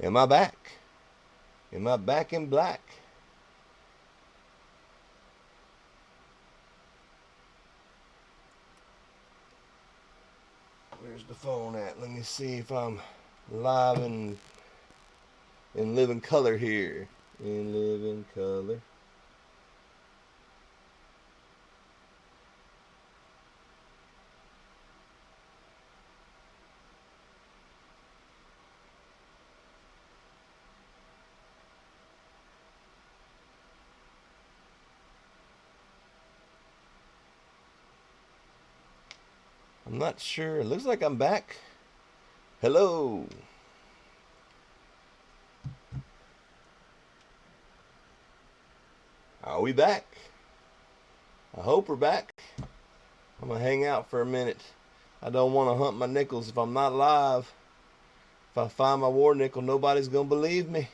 Am I back? Am I back in black? Where's the phone at? Let me see if I'm live in living color here. In living color. I'm not sure. It looks like I'm back. Hello. Are we back? I hope we're back. I'm going to hang out for a minute. I don't want to hunt my nickels if I'm not live. If I find my war nickel, nobody's going to believe me.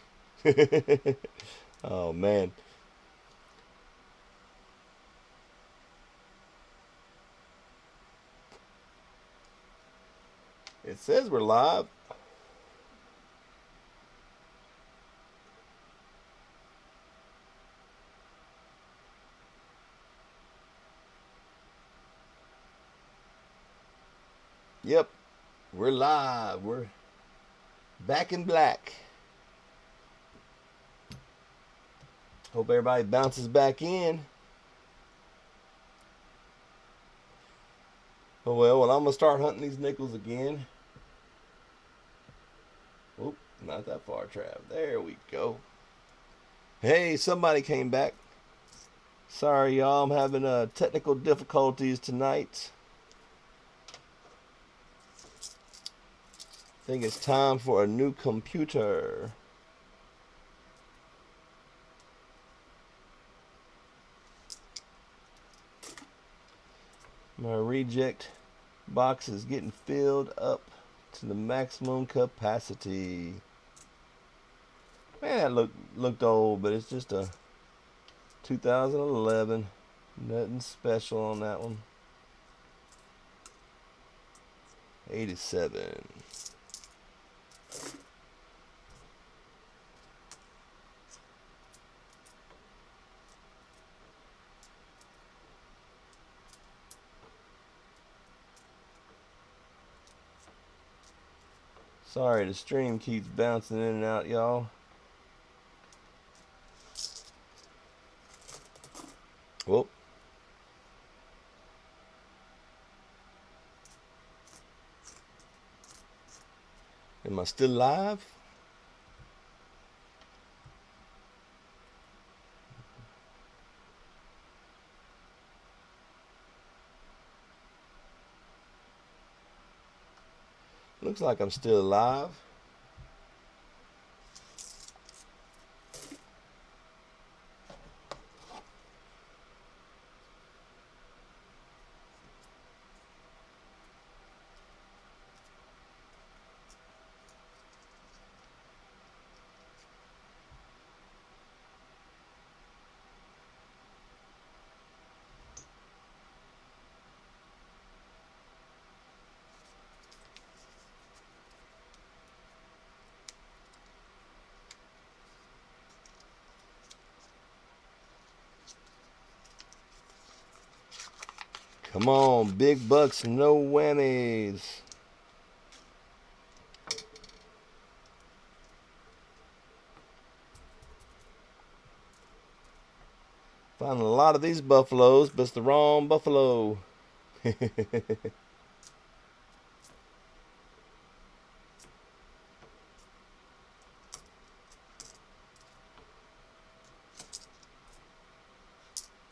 Oh, man. It says we're live. Yep, we're live. We're back in black. Hope everybody bounces back in. Oh well, I'm gonna start hunting these nickels again. Oop, not that far, Trav. There we go. Hey, somebody came back. Sorry, y'all. I'm having technical difficulties tonight. I think it's time for a new computer. My reject box is getting filled up to the maximum capacity. Man, that looked old, but it's just a 2011. Nothing special on that one. 87. Sorry, the stream keeps bouncing in and out, y'all. Whoop. Am I still live? Looks like I'm still live. Come on, big bucks, no whammies. Found a lot of these buffaloes, but it's the wrong buffalo. Oop,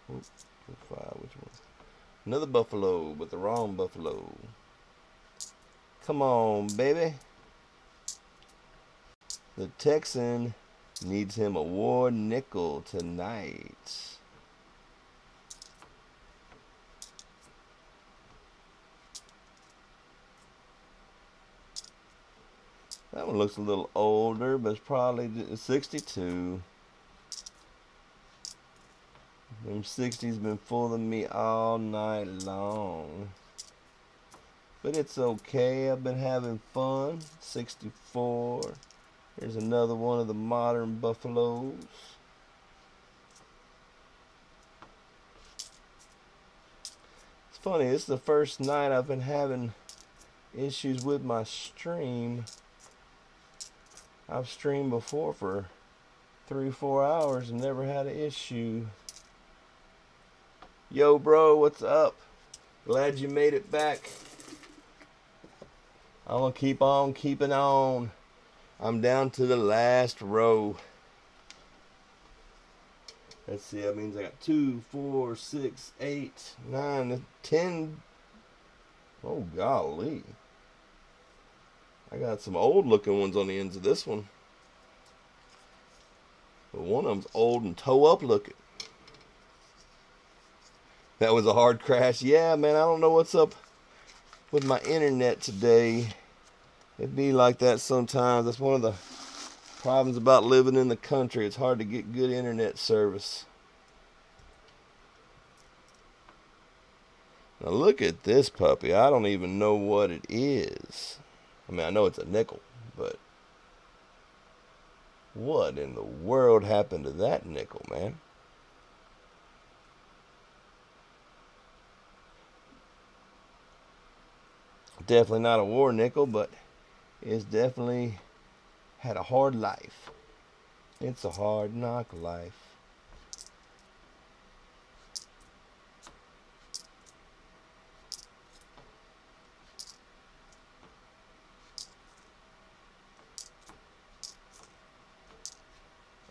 which one? Another buffalo, but the wrong buffalo. Come on, baby. The Texan needs him a war nickel tonight. That one looks a little older, but it's probably 62. Them 60's been fooling me all night long. But it's okay. I've been having fun. 64. Here's another one of the modern buffaloes. It's funny, this is the first night I've been having issues with my stream. I've streamed before for 3-4 hours and never had an issue. Yo, bro, what's up? Glad you made it back. I'm gonna keep on keeping on. I'm down to the last row. Let's see, that means I got 2, 4, 6, 8, 9, 10. Oh, golly. I got some old looking ones on the ends of this one. But one of them's old and toe up looking. That was a hard crash. Yeah, man, I don't know what's up with my internet today. It be like that sometimes. That's one of the problems about living in the country. It's hard to get good internet service. Now look at this puppy. I don't even know what it is. I mean, I know it's a nickel, but what in the world happened to that nickel, man? Definitely not a war nickel, but it's definitely had a hard life. It's a hard knock life.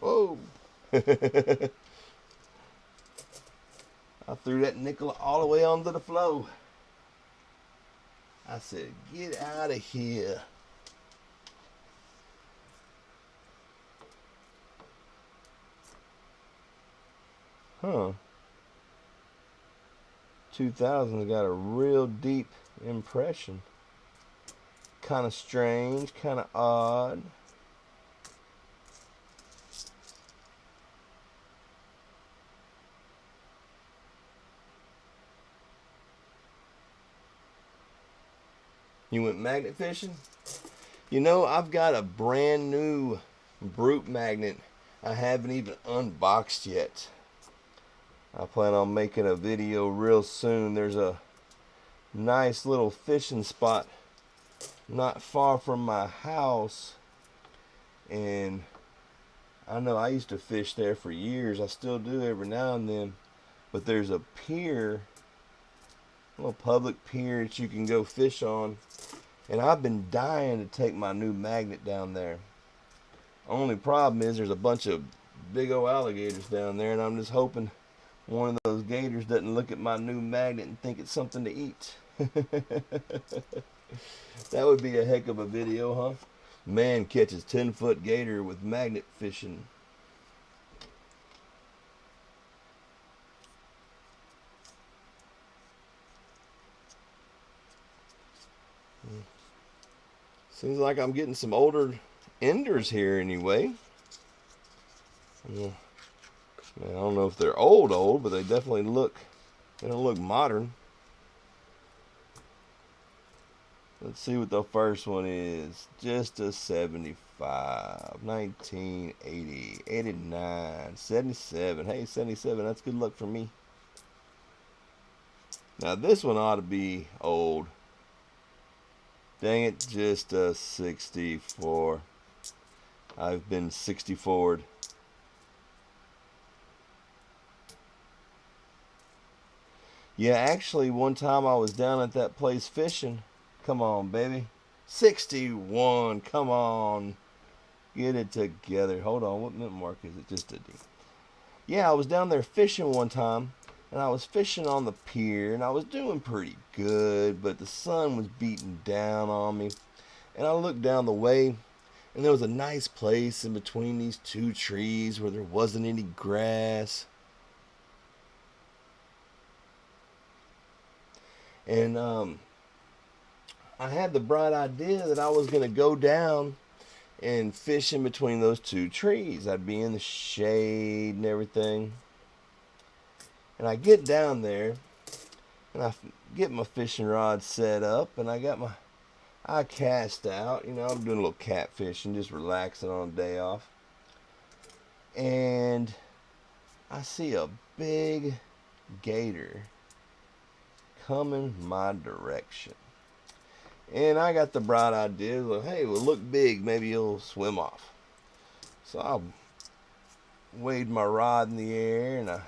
Whoa. I threw that nickel all the way onto the floor. I said, get out of here. Huh. 2000 got a real deep impression. Kind of strange, kind of odd. You went magnet fishing? You know, I've got a brand new brute magnet I haven't even unboxed yet. I plan on making a video real soon. There's a nice little fishing spot not far from my house, and I know I used to fish there for years. I still do every now and then, but there's a pier, a little public pier that you can go fish on, and I've been dying to take my new magnet down there. Only problem is there's a bunch of big old alligators down there, and I'm just hoping one of those gators doesn't look at my new magnet and think it's something to eat. That would be a heck of a video, huh? Man catches 10-foot gator with magnet fishing. Seems like I'm getting some older enders here anyway. Man, I don't know if they're old, but they definitely they don't look modern. Let's see what the first one is. Just a 75, 1980, 89, 77. Hey, 77, that's good luck for me. Now this one ought to be old. Dang it, just a 64. I've been 64'd. Yeah, actually, one time I was down at that place fishing. Come on, baby. 61. Come on. Get it together. Hold on. What mint mark is it? Just a D. Yeah, I was down there fishing one time, and I was fishing on the pier, and I was doing pretty good, but the sun was beating down on me. And I looked down the way, and there was a nice place in between these two trees where there wasn't any grass. And I had the bright idea that I was going to go down and fish in between those two trees. I'd be in the shade and everything. And I get down there, and I get my fishing rod set up, and I got my I cast out. You know, I'm doing a little catfishing, just relaxing on a day off. And I see a big gator coming my direction. And I got the bright idea, like, hey, well, look big, maybe he'll swim off. So I waved my rod in the air and I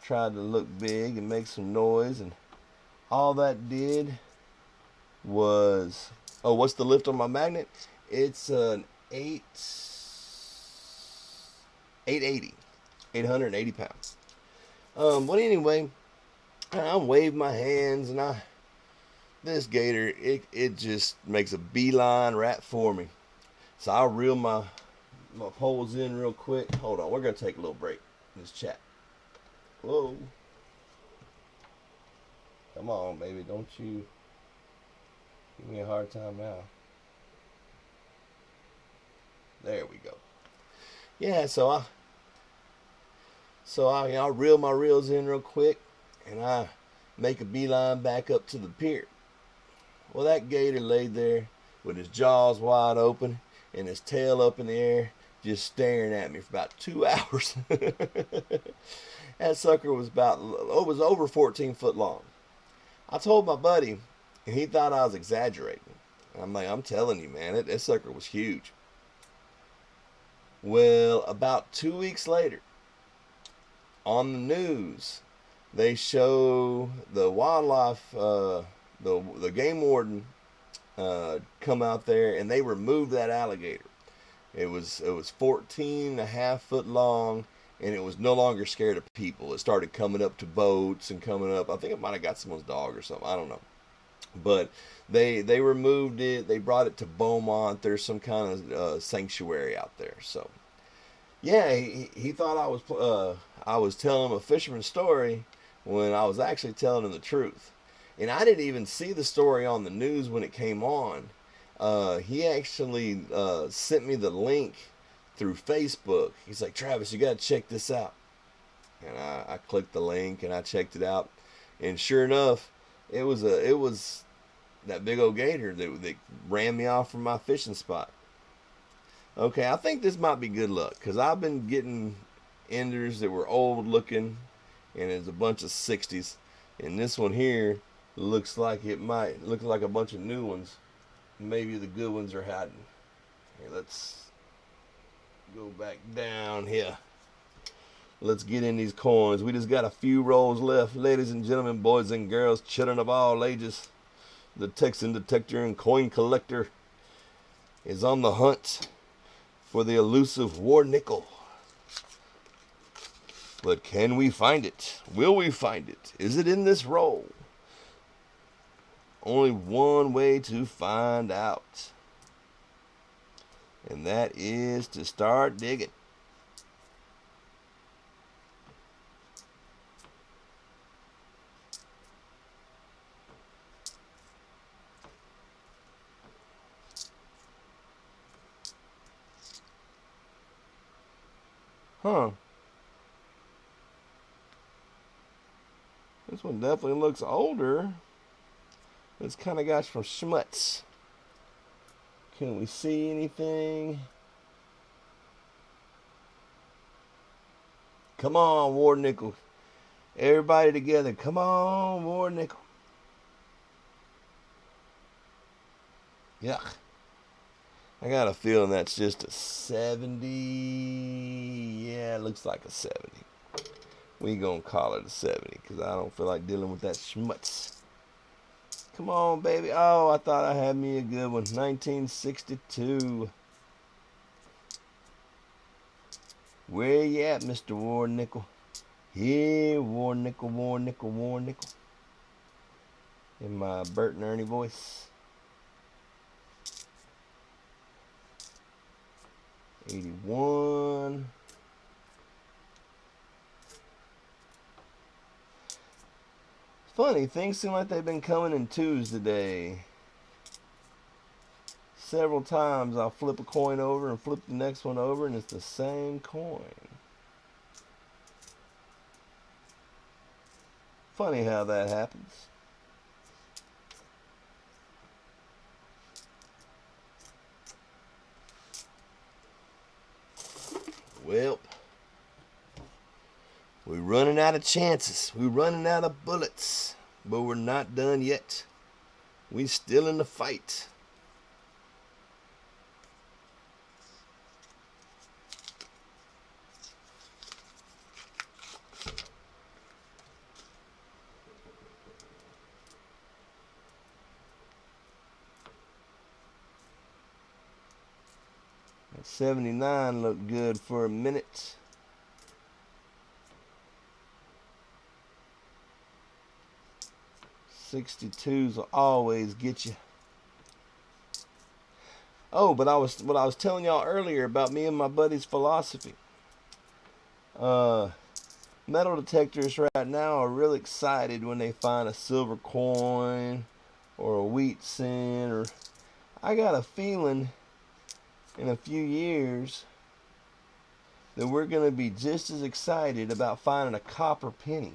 tried to look big and make some noise, and all that did was, oh, what's the lift on my magnet? It's an 880, 880 pounds. But anyway, I wave my hands and this gator, it just makes a beeline right for me. So I'll reel my poles in real quick. Hold on, we're gonna take a little break. Let's chat. Whoa. Come on, baby, don't you give me a hard time now. There we go. Yeah, I reel my reels in real quick, and I make a beeline back up to the pier. Well, that gator laid there with his jaws wide open and his tail up in the air, just staring at me for about 2 hours. That sucker was was over 14 foot long. I told my buddy, and he thought I was exaggerating. I'm like, I'm telling you, man, that sucker was huge. Well, about 2 weeks later, on the news, they show the wildlife, the game warden, come out there, and they removed that alligator. It was 14 and a half foot long, and it was no longer scared of people. It started coming up to boats and coming up. I think it might have got someone's dog or something. I don't know. But they removed it. They brought it to Beaumont. There's some kind of sanctuary out there. So yeah, he thought I was telling him a fisherman's story when I was actually telling him the truth. And I didn't even see the story on the news when it came on. He actually sent me the link through Facebook. He's like, Travis, you got to check this out. And I clicked the link and I checked it out. And sure enough, it was that big old gator that ran me off from my fishing spot. Okay, I think this might be good luck because I've been getting enders that were old looking, and it's a bunch of 60s, and this one here looks like it might look like a bunch of new ones. Maybe the good ones are hiding. Here, let's go back down here. Let's get in these coins. We just got a few rolls left, ladies and gentlemen, boys and girls, children of all ages. The Texan detector and coin collector is on the hunt for the elusive war nickel. But can we find it? Will we find it? Is it in this roll? Only one way to find out. And that is to start digging. Huh. This one definitely looks older. It's kind of got some schmutz. Can we see anything? Come on, War Nickel. Everybody together. Come on, War Nickel. Yuck. I got a feeling that's just a 70. Yeah, it looks like a 70. We gonna call it a 70 because I don't feel like dealing with that schmutz. Come on, baby. Oh, I thought I had me a good one. 1962. Where you at, Mr. War Nickel? Here, War Nickel, War Nickel, War Nickel. In my Bert and Ernie voice. 81. Funny, things seem like they've been coming in twos today. Several times I'll flip a coin over and flip the next one over and it's the same coin. Funny how that happens. Well, we're running out of chances. We're running out of bullets. But we're not done yet. We still in the fight. That 79 looked good for a minute. '62s will always get you. Oh, but what I was telling y'all earlier about me and my buddy's philosophy. Metal detectors right now are real excited when they find a silver coin or a wheat cent, or I got a feeling in a few years that we're going to be just as excited about finding a copper penny.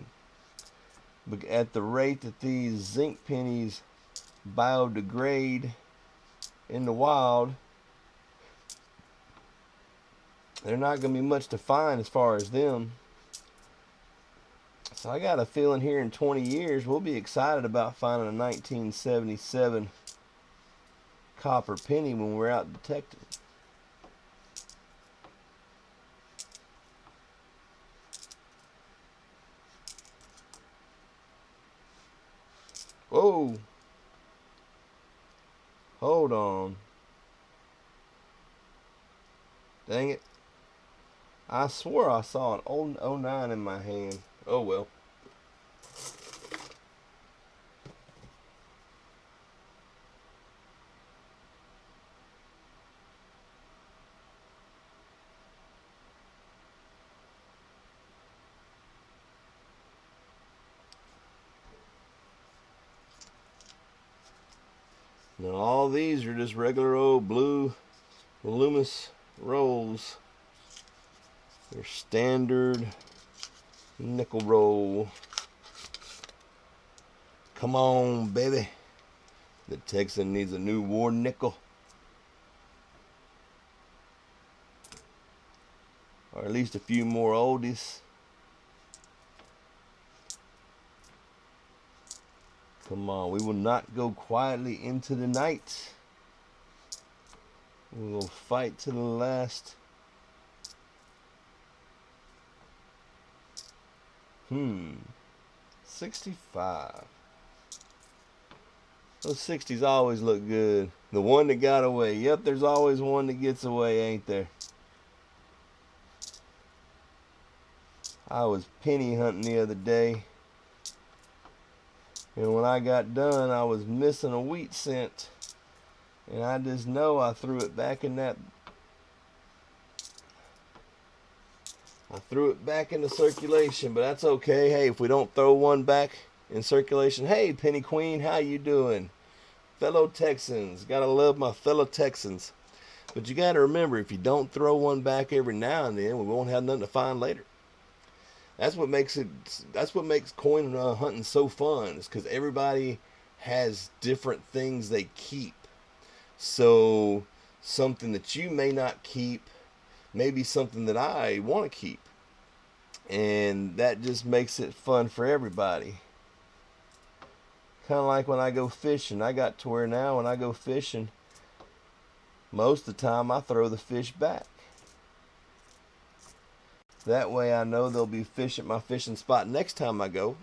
But at the rate that these zinc pennies biodegrade in the wild, they're not going to be much to find as far as them. So I got a feeling here in 20 years we'll be excited about finding a 1977 copper penny when we're out detecting. Whoa. Hold on. Dang it. I swore I saw an old 09 in my hand. Oh well. Now all these are just regular old blue Loomis rolls. They're standard nickel roll. Come on, baby. The Texan needs a new war nickel. Or at least a few more oldies. Come on, we will not go quietly into the night. We will fight to the last. 65. Those 60s always look good. The one that got away. Yep, there's always one that gets away, ain't there? I was penny hunting the other day. And when I got done, I was missing a wheat cent. And I just know I threw it back in that. I threw it back into circulation, but that's okay. Hey, if we don't throw one back in circulation, hey, Penny Queen, how you doing? Fellow Texans, gotta love my fellow Texans. But you gotta remember, if you don't throw one back every now and then, we won't have nothing to find later. That's what makes coin hunting so fun. Is because everybody has different things they keep. So something that you may not keep, maybe something that I want to keep, and that just makes it fun for everybody. Kind of like when I go fishing. I got to where now when I go fishing, most of the time I throw the fish back. That way I know there'll be fish at my fishing spot next time I go.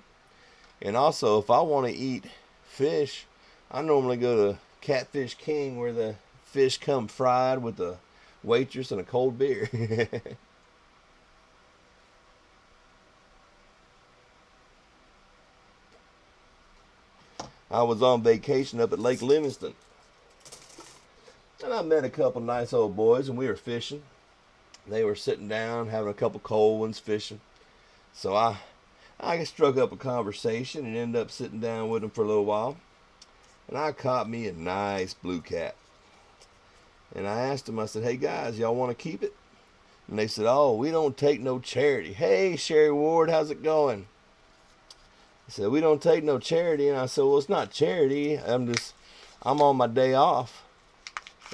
And also, if I want to eat fish, I normally go to Catfish King, where the fish come fried with a waitress and a cold beer. I was on vacation up at Lake Livingston, and I met a couple nice old boys, and we were fishing. They were sitting down having a couple cold ones fishing. So I struck up a conversation and ended up sitting down with them for a little while. And I caught me a nice blue cat. And I asked them, I said, hey guys, y'all want to keep it? And they said, oh, we don't take no charity. Hey, Sherry Ward, how's it going? He said, we don't take no charity. And I said, well, it's not charity. I'm on my day off.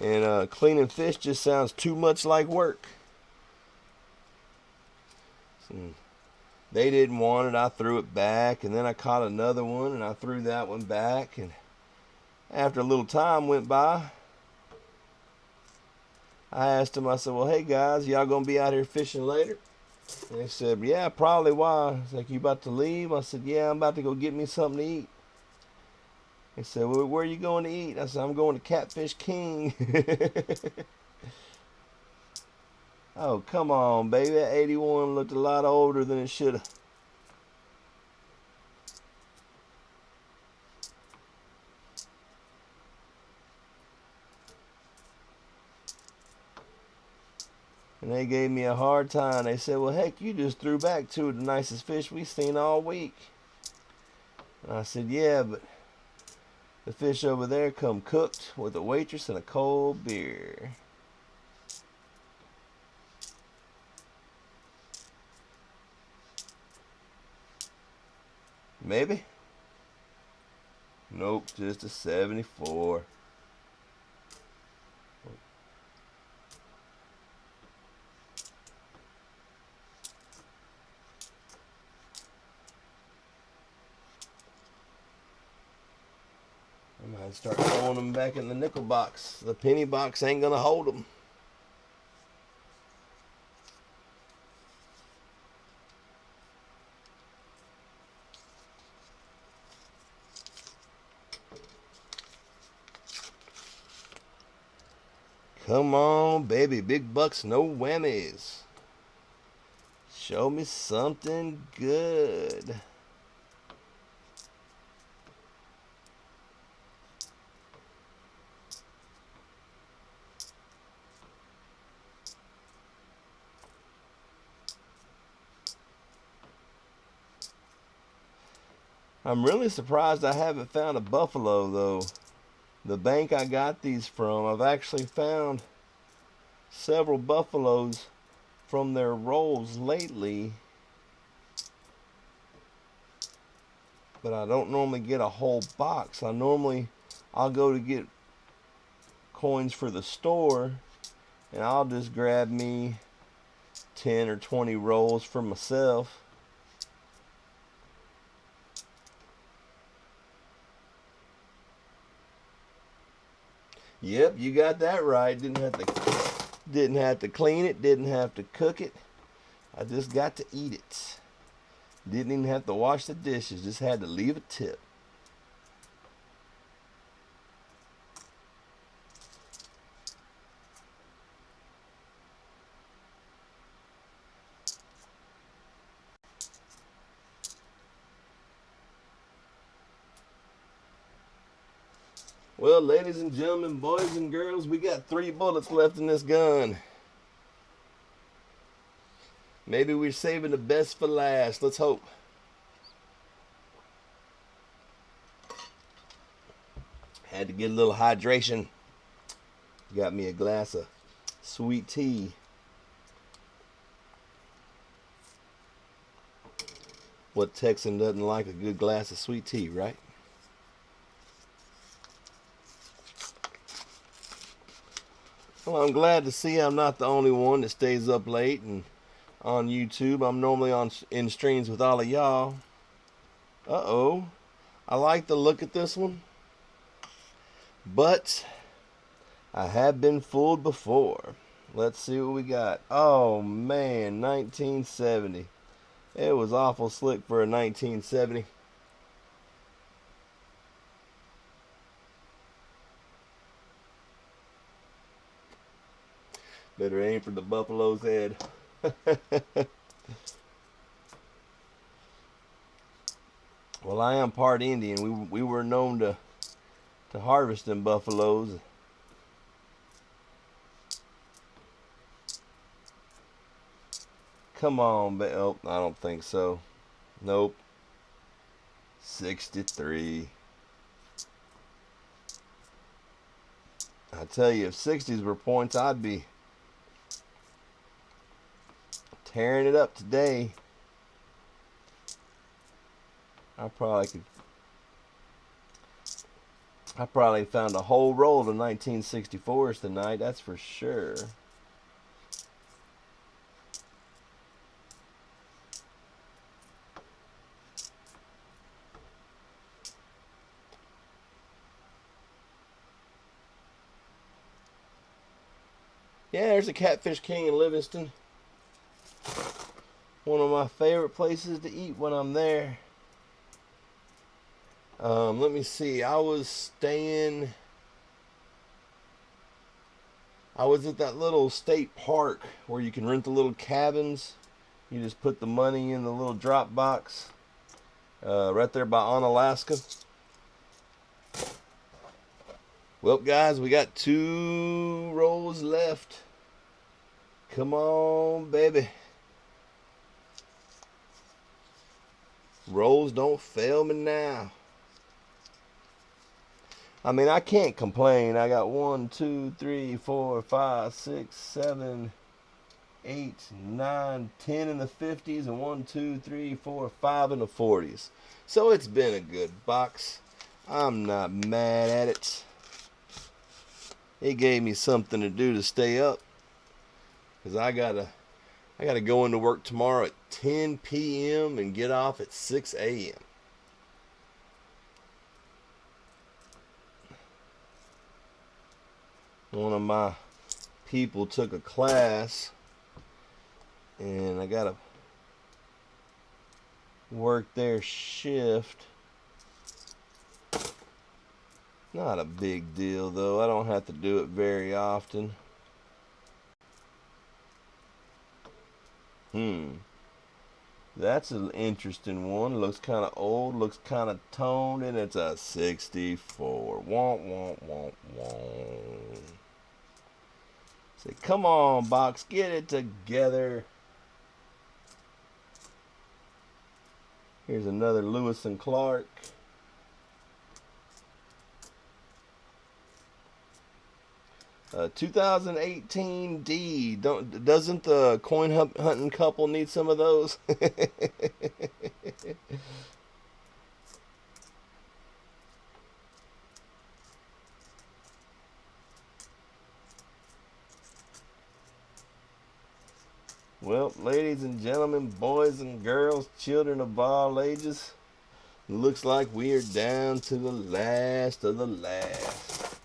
And cleaning fish just sounds too much like work. and they didn't want it. I threw it back, and then I caught another one, and I threw that one back. And after a little time went by, I asked them, I said, well, hey guys, y'all gonna be out here fishing later? And they said, yeah, probably. Why? It's like, you about to leave? I said, yeah, I'm about to go get me something to eat. They said, well, where are you going to eat? I said, I'm going to Catfish King. Oh, come on, baby. That 81 looked a lot older than it should have. And they gave me a hard time. They said, well, heck, you just threw back two of the nicest fish we've seen all week. And I said, yeah, but the fish over there come cooked with a waitress and a cold beer. Maybe? Nope, just a 74. I might start throwing them back in the nickel box. The penny box ain't gonna hold them. Come on, baby. Big bucks, no whammies. Show me something good. I'm really surprised I haven't found a buffalo, though. The bank I got these from, I've actually found several buffaloes from their rolls lately. But I don't normally get a whole box. I'll go to get coins for the store, and I'll just grab me 10 or 20 rolls for myself. Yep, you got that right. Didn't have to clean it, didn't have to cook it. I just got to eat it. Didn't even have to wash the dishes, just had to leave a tip. Well, ladies and gentlemen, boys and girls, we got 3 bullets left in this gun. Maybe we're saving the best for last. Let's hope. Had to get a little hydration. Got me a glass of sweet tea. What Texan doesn't like a good glass of sweet tea, right? Well, I'm glad to see I'm not the only one that stays up late and on YouTube. I'm normally in streams with all of y'all. Uh-oh. I like the look at this one, but I have been fooled before. Let's see what we got. Oh, man, 1970. It was awful slick for a 1970. Better aim for the buffalo's head. Well, I am part Indian. We were known to harvest them buffaloes. Come on, oh, I don't think so. Nope. 63. I tell you, if 60s were points, I'd be tearing it up today. I probably found a whole roll of 1964s tonight, that's for sure. Yeah, there's a Catfish King in Livingston. One of my favorite places to eat when I'm there. Let me see. I was at that little state park where you can rent the little cabins. You just put the money in the little drop box. Right there by Onalaska. Well, guys, we got 2 rolls left. Come on, baby. Rolls don't fail me now. I mean, I can't complain. I got 1, 2, 3, 4, 5, 6, 7, 8, 9, 10 in the 50s, and 1, 2, 3, 4, 5 in the 40s. So it's been a good box. I'm not mad at it. It gave me something to do to stay up, because I gotta go into work tomorrow at 10 p.m. and get off at 6 a.m. One of my people took a class, and I gotta work their shift. Not a big deal, though. I don't have to do it very often. That's an interesting one. Looks kind of old, looks kind of toned, and it's a 64. Womp, womp, womp, womp. Say, come on, box, get it together. Here's another Lewis and Clark. Uh, 2018 D. Doesn't the coin hunting couple need some of those? Well, ladies and gentlemen, boys and girls, children of all ages, looks like we are down to the last of the last.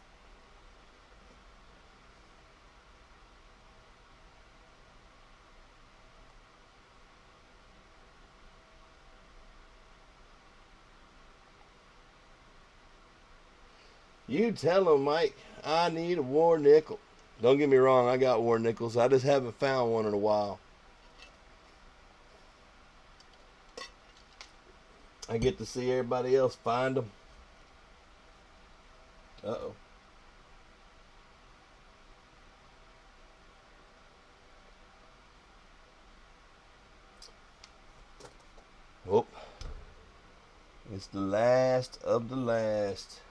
You tell him, Mike, I need a war nickel. Don't get me wrong, I got war nickels. I just haven't found one in a while. I get to see everybody else find them. Uh-oh. Oh, it's the last of the last.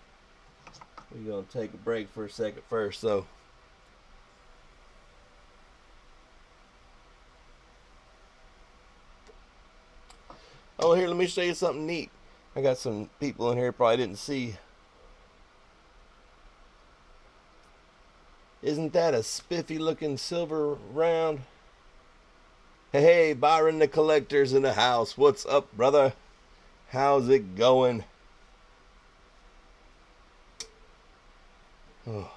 We're going to take a break for a second first, though. Oh, here, let me show you something neat. I got some people in here probably didn't see. Isn't that a spiffy looking silver round? Hey, Byron the Collector's in the house. What's up, brother? How's it going? Oh,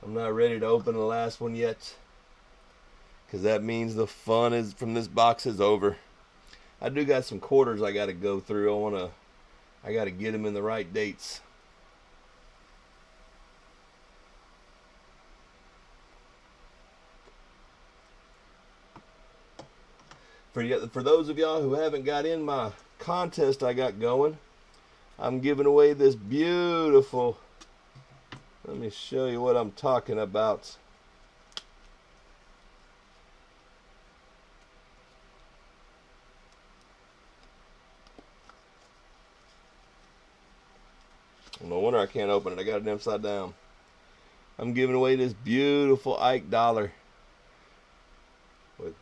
I'm not ready to open the last one yet, because that means the fun is from this box is over. I do got some quarters I got to go through. I got to get them in the right dates. For those of y'all who haven't got in my contest I got going, I'm giving away this beautiful. Let me show you what I'm talking about. No wonder I can't open it. I got it upside down. I'm giving away this beautiful Ike dollar with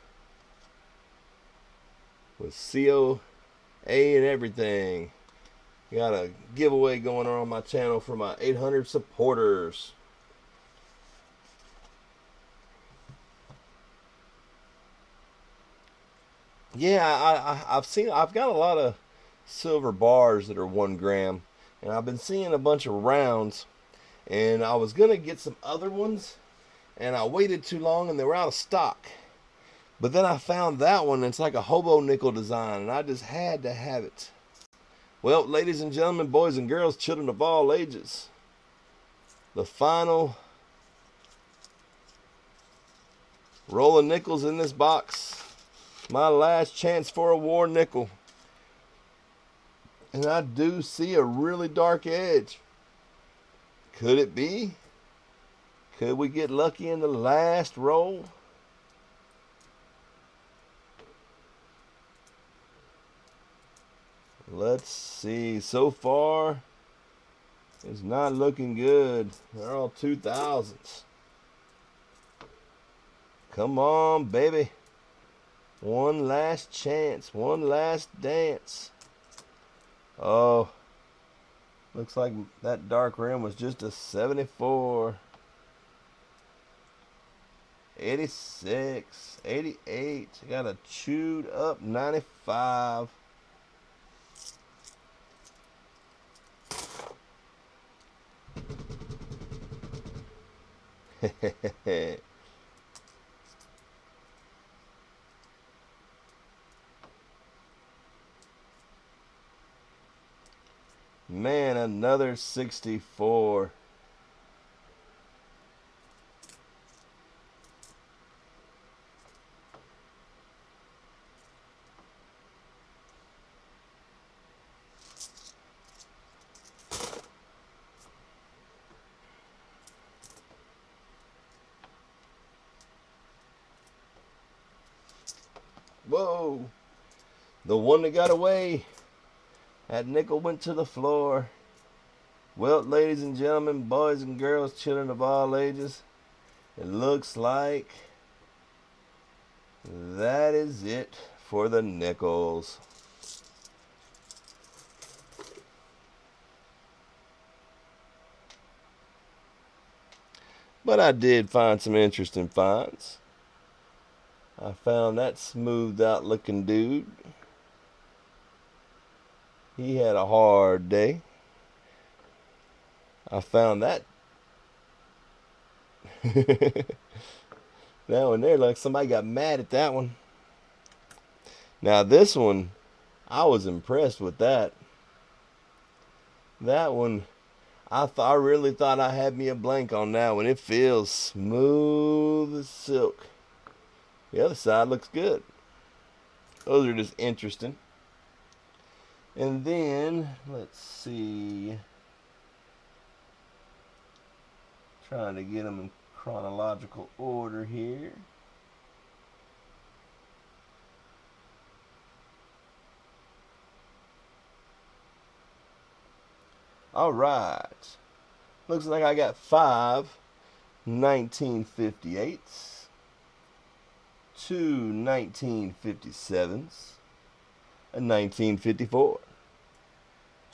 COA and everything. Got a giveaway going on my channel for my 800 supporters. Yeah, I've got a lot of silver bars that are 1 gram, and I've been seeing a bunch of rounds, and I was gonna get some other ones, and I waited too long and they were out of stock. But then I found that one. It's like a hobo nickel design, and I just had to have it. Well, ladies and gentlemen, boys and girls, children of all ages, the final roll of nickels in this box. My last chance for a war nickel. And I do see a really dark edge. Could it be? Could we get lucky in the last roll? Let's see. So far, it's not looking good. They're all 2000s. Come on, baby. One last chance. One last dance. Oh, looks like that dark rim was just a 74. 86. 88. Got a chewed up 95. Man, another 64. Whoa. The one that got away. That nickel went to the floor. Well, ladies and gentlemen, boys and girls, children of all ages, it looks like that is it for the nickels. But I did find some interesting finds. I found that smoothed out looking dude. He had a hard day. I found that. That one there, like somebody got mad at that one. Now this one, I was impressed with that. That one, I really thought I had me a blank on that one. It feels smooth as silk. The other side looks good. Those are just interesting. And then, let's see. Trying to get them in chronological order here. All right. Looks like I got 5 1958s. 2 1957s, a 1954,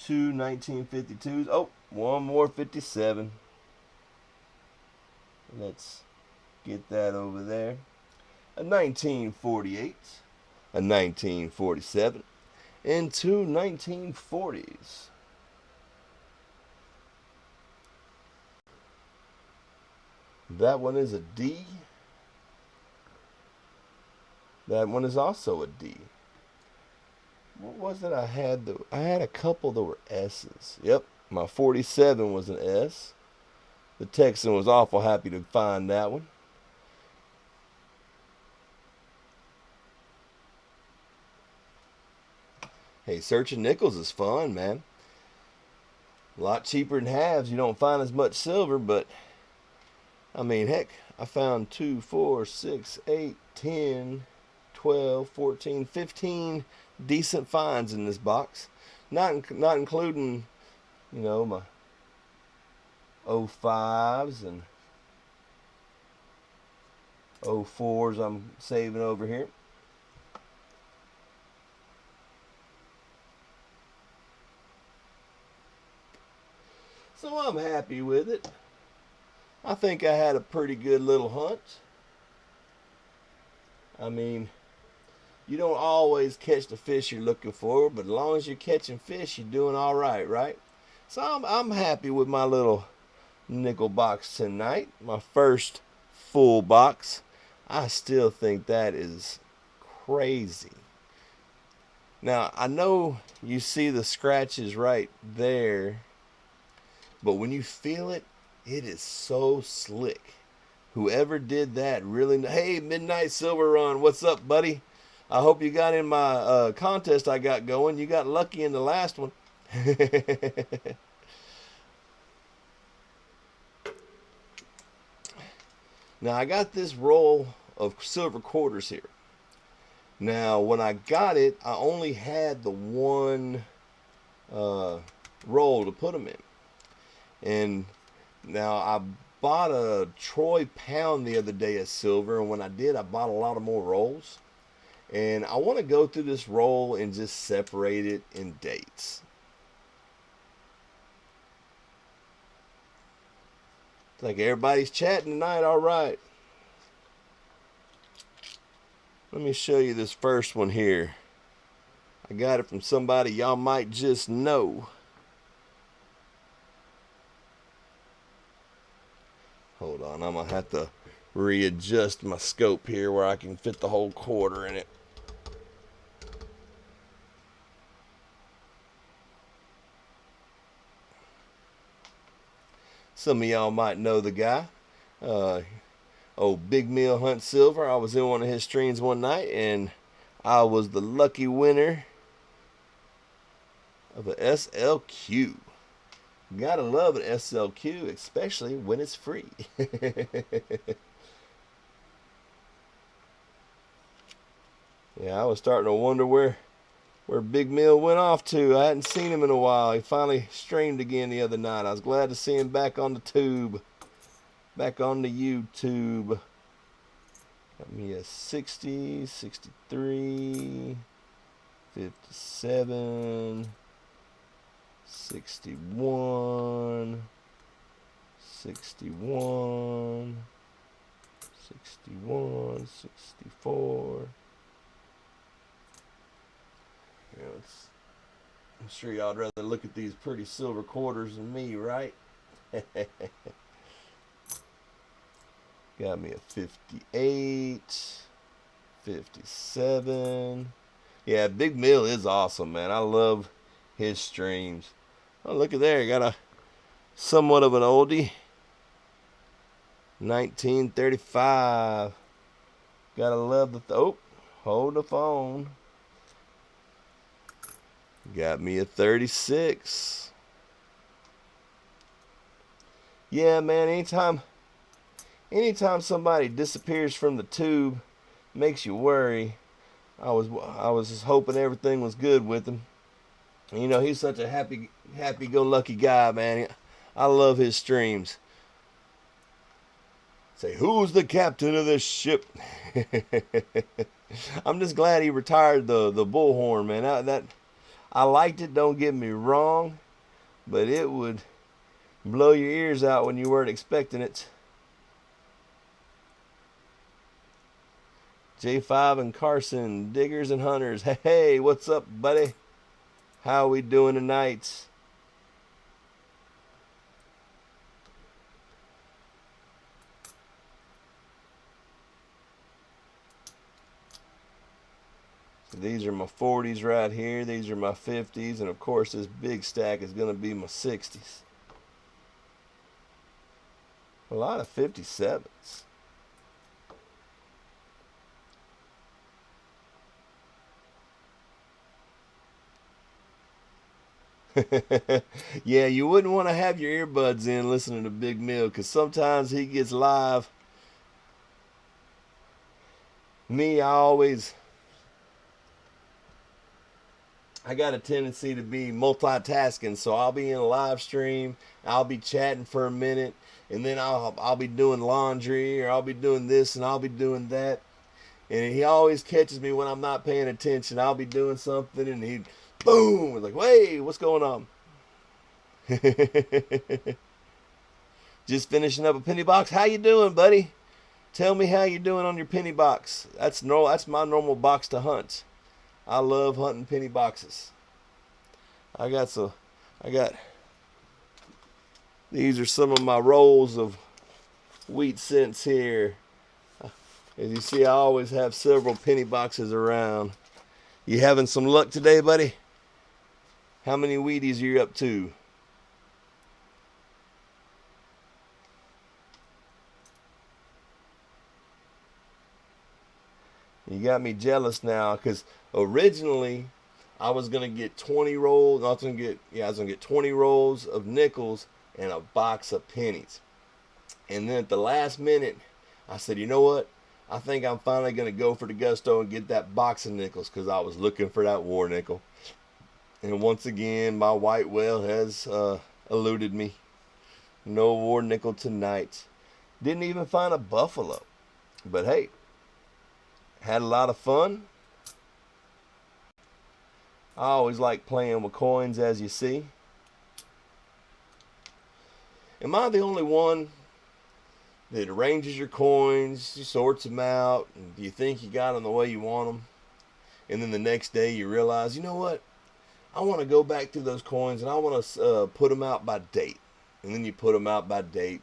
2 1952s, oh, one more 57. Let's get that over there. A 1948, a 1947, and 2 1940s. That one is a D. That one is also a D. What was it I had? I had a couple that were S's. Yep, my 47 was an S. The Texan was awful happy to find that one. Hey, searching nickels is fun, man. A lot cheaper than halves. You don't find as much silver, but I mean, heck, I found 2, 4, 6, 8, 10, 12, 14, 15 decent finds in this box. Not including, you know, my 05s and 04s I'm saving over here. So I'm happy with it. I think I had a pretty good little hunt. I mean, you don't always catch the fish you're looking for, but as long as you're catching fish, you're doing all right, right? So I'm happy with my little nickel box tonight. My first full box. I still think that is crazy. Now, I know you see the scratches right there, but when you feel it, it is so slick. Whoever did that really... Hey, Midnight Silver Run, what's up, buddy? I hope you got in my contest I got going. You got lucky in the last one. Now, I got this roll of silver quarters here. Now, when I got it, I only had the one roll to put them in. And now I bought a Troy pound the other day of silver, and when I did, I bought a lot of more rolls. And I want to go through this roll and just separate it in dates. It's like everybody's chatting tonight. All right. Let me show you this first one here. I got it from somebody y'all might just know. Hold on, I'm going to have to readjust my scope here where I can fit the whole quarter in it. Some of y'all might know the guy. Big Meal Hunt Silver. I was in one of his streams one night, and I was the lucky winner of a SLQ. Gotta love an SLQ, especially when it's free. Yeah, I was starting to wonder where Big Mill went off to. I hadn't seen him in a while. He finally streamed again the other night. I was glad to see him back on the tube. Back on the YouTube. Got me a 60, 63, 57, 61, 61, 61, 64. Yeah, I'm sure y'all'd rather look at these pretty silver quarters than me, right? Got me a 58, 57. Yeah, Big Mill is awesome, man. I love his streams. Oh, look at there. Got a somewhat of an oldie. 1935. Gotta love the... hold the phone. Got me a 36. Yeah, man, anytime somebody disappears from the tube, makes you worry. I was just hoping everything was good with him. You know, he's such a happy-go-lucky guy, man. I love his streams. Say, who's the captain of this ship? I'm just glad he retired the bullhorn, man. I liked it, don't get me wrong, but it would blow your ears out when you weren't expecting it. J5 and Carson, Diggers and Hunters. Hey, what's up, buddy? How we doing tonight? So these are my 40s right here. These are my 50s. And, of course, this big stack is going to be my 60s. A lot of 57s. Yeah, you wouldn't want to have your earbuds in listening to Big Mill, because sometimes he gets live. Me, I got a tendency to be multitasking, so I'll be in a live stream, I'll be chatting for a minute, and then I'll be doing laundry, or I'll be doing this, and I'll be doing that. And he always catches me when I'm not paying attention. I'll be doing something, and he, boom, like, hey, what's going on? Just finishing up a penny box. How you doing, buddy? Tell me how you doing on your penny box. That's my normal box to hunt. I love hunting penny boxes. These are some of my rolls of wheat cents here. As you see, I always have several penny boxes around. You having some luck today, buddy? How many Wheaties are you up to? You got me jealous now, because originally I was gonna get 20 rolls. I was gonna get 20 rolls of nickels and a box of pennies. And then at the last minute, I said, you know what? I think I'm finally gonna go for the gusto and get that box of nickels, because I was looking for that war nickel. And once again, my white whale has eluded me. No war nickel tonight. Didn't even find a buffalo. But hey, had a lot of fun. I always like playing with coins, as you see. Am I the only one that arranges your coins, sorts them out, and you think you got them the way you want them? And then the next day you realize, you know what? I want to go back through those coins and I want to put them out by date. And then you put them out by date.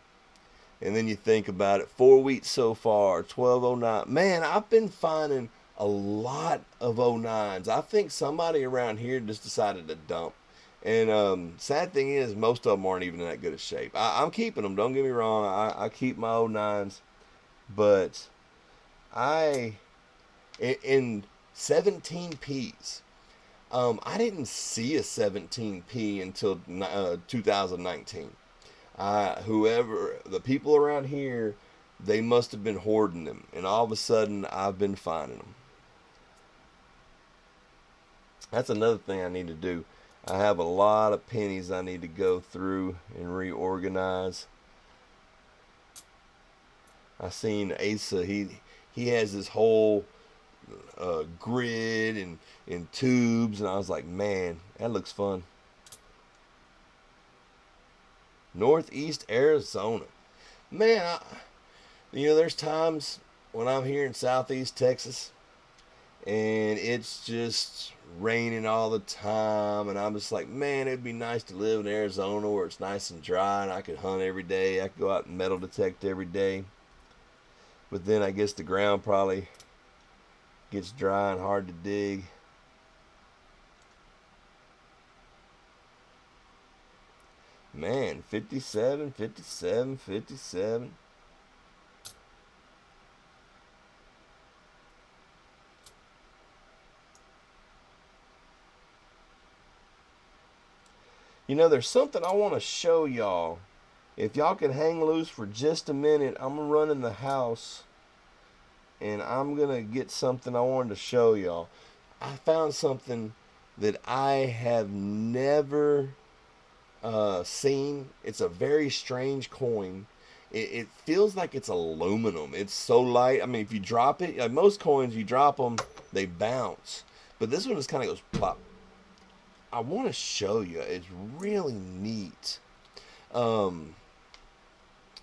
And then you think about it. 4 weeks so far, 1209. Man, I've been finding a lot of 09s. I think somebody around here just decided to dump. And sad thing is, most of them aren't even in that good of shape. I'm keeping them. Don't get me wrong. I keep my 09s, but I in 17Ps. I didn't see a 17P until 2019. Whoever the people around here, they must have been hoarding them, and all of a sudden I've been finding them. That's another thing I need to do. I have a lot of pennies I need to go through and reorganize. I seen Asa. He has this whole grid and tubes, and I was like, man, that looks fun. Northeast Arizona, man. There's times when I'm here in Southeast Texas, and it's just raining all the time, and I'm just like, man, it'd be nice to live in Arizona where it's nice and dry and I could hunt every day. I could go out and metal detect every day. But then I guess the ground probably gets dry and hard to dig. Man, 57, 57, 57. There's something I want to show y'all. If y'all can hang loose for just a minute, I'm going to run in the house and I'm going to get something I wanted to show y'all. I found something that I have never seen. It's a very strange coin. It feels like it's aluminum. It's so light. I mean, if you drop it, like most coins, you drop them, they bounce. But this one just kind of goes plop. I want to show you. It's really neat.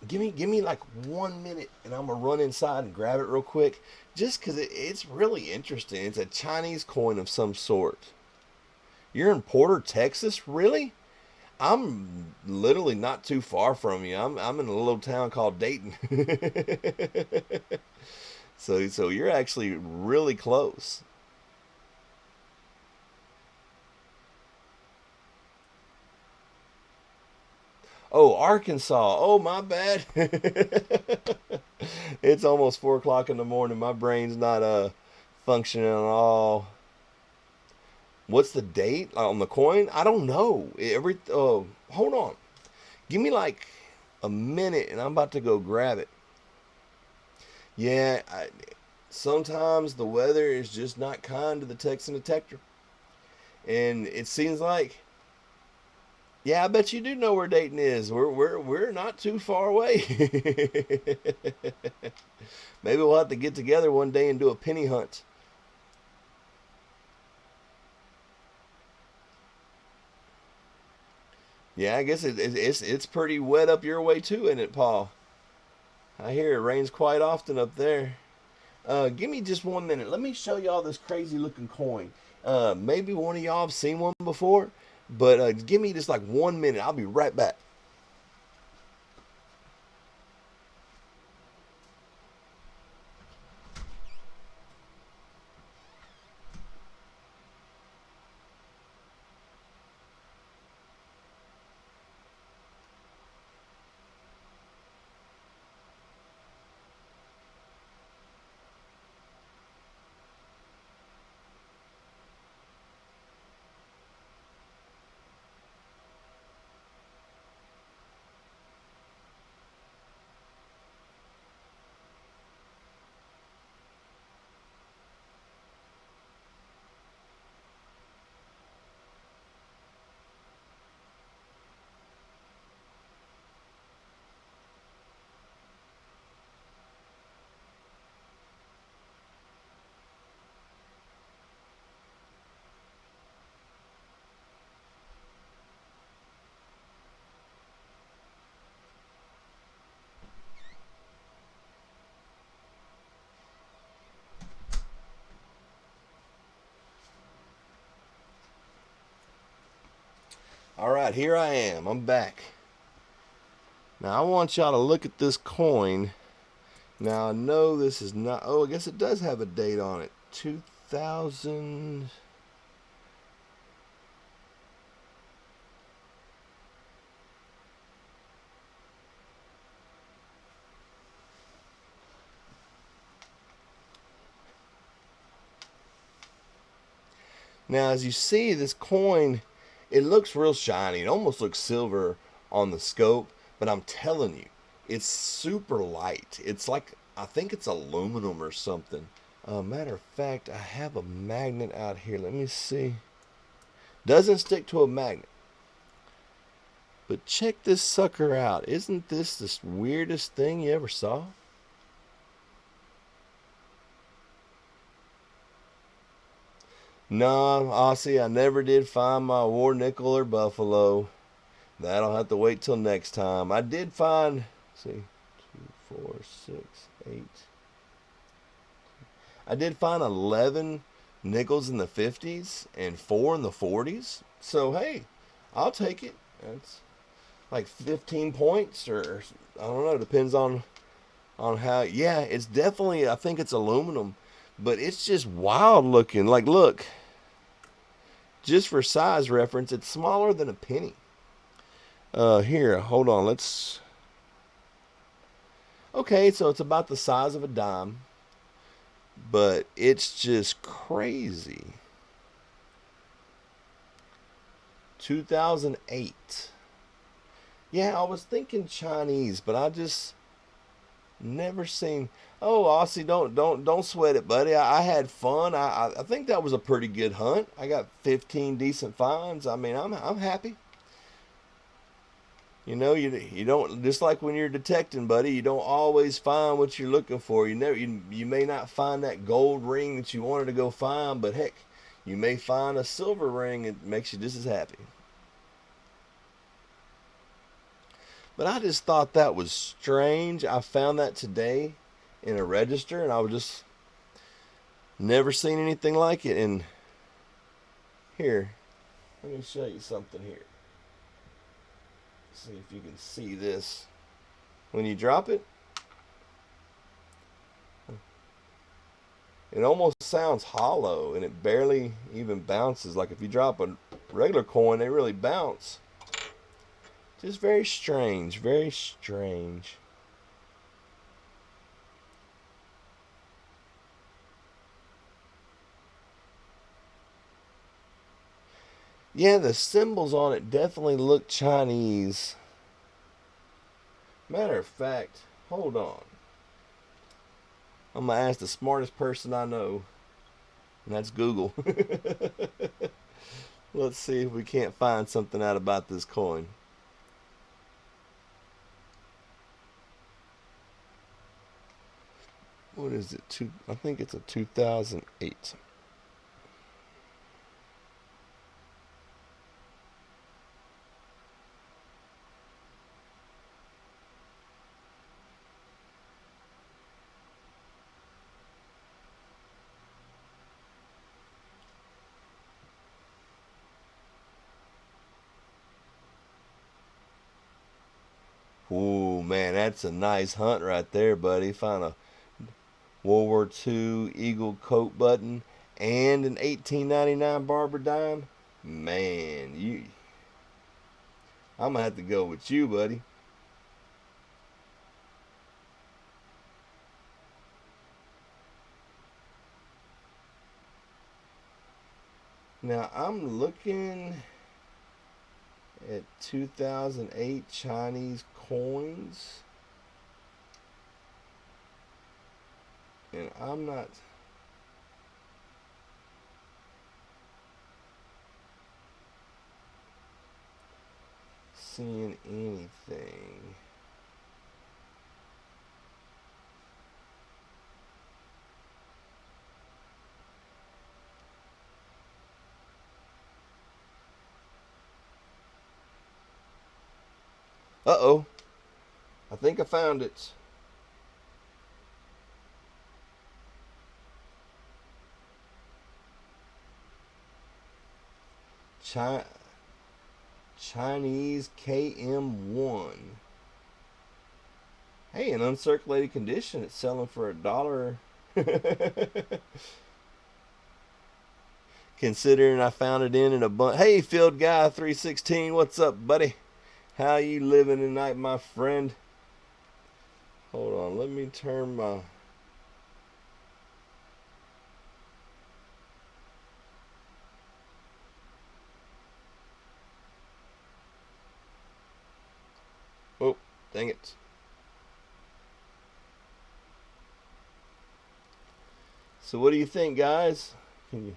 Give me like 1 minute, and I'm gonna run inside and grab it real quick, just because it's really interesting. It's a Chinese coin of some sort. You're in Porter, Texas, really? I'm literally not too far from you. I'm in a little town called Dayton. So you're actually really close. Oh, Arkansas. Oh, my bad. It's almost 4 o'clock in the morning. My brain's not functioning at all. What's the date on the coin? I don't know. Hold on. Give me like a minute, and I'm about to go grab it. Yeah, sometimes the weather is just not kind to the Texan detector, and it seems like, yeah, I bet you do know where Dayton is. We're not too far away. Maybe we'll have to get together one day and do a penny hunt. Yeah, I guess it's pretty wet up your way too, isn't it, Paul? I hear it rains quite often up there. Give me just 1 minute. Let me show y'all this crazy looking coin. Maybe one of y'all have seen one before, but give me just like 1 minute. I'll be right back. All right, here I am. I'm back. Now I want y'all to look at this coin. Now I know this is not. Oh, I guess it does have a date on it. 2000. Now, as you see, this coin, it looks real shiny. It almost looks silver on the scope, but I'm telling you, it's super light. It's like, I think it's aluminum or something. Matter of fact, I have a magnet out here. Let me see. Doesn't stick to a magnet. But check this sucker out. Isn't this the weirdest thing you ever saw? No, Aussie, I never did find my war nickel or buffalo. That'll have to wait till next time. I did find, let's see, 2, 4, 6, 8. I did find 11 nickels in the 50s and 4 in the 40s. So, hey, I'll take it. That's like 15 points or I don't know, depends on how. Yeah, it's definitely, I think it's aluminum, but it's just wild looking. Like, look, just for size reference, it's smaller than a penny. Here, hold on. Let's. Okay, so it's about the size of a dime, but it's just crazy. 2008. Yeah, I was thinking Chinese, but I just never seen. Oh, Aussie, don't sweat it, buddy. I had fun. I think that was a pretty good hunt. I got 15 decent finds. I mean, I'm happy. You don't, just like when you're detecting, buddy. You don't always find what you're looking for. You may not find that gold ring that you wanted to go find, but heck, you may find a silver ring that makes you just as happy. But I just thought that was strange. I found that today in a register, and I was just never seen anything like it. And here, let me show you something here. See if you can see this. When you drop it, it almost sounds hollow, and it barely even bounces. Like if you drop a regular coin, they really bounce. Just very strange, very strange. Yeah, the symbols on it definitely look Chinese. Matter of fact, hold on. I'm going to ask the smartest person I know, and that's Google. Let's see if we can't find something out about this coin. What is it? I think it's a 2008. Ooh, man, that's a nice hunt right there, buddy. Find a World War II Eagle coat button and an 1899 Barber dime. Man, I'm gonna have to go with you, buddy. Now I'm looking at 2008 Chinese coins, and I'm not seeing anything. Uh-oh. I think I found it. China, Chinese KM1. Hey, in uncirculated condition, it's selling for $1. Considering I found it in a bunch. Hey, Field Guy 316, what's up, buddy? How you living tonight, my friend? Hold on, let me turn my... Oh, dang it. So what do you think, guys? Can you...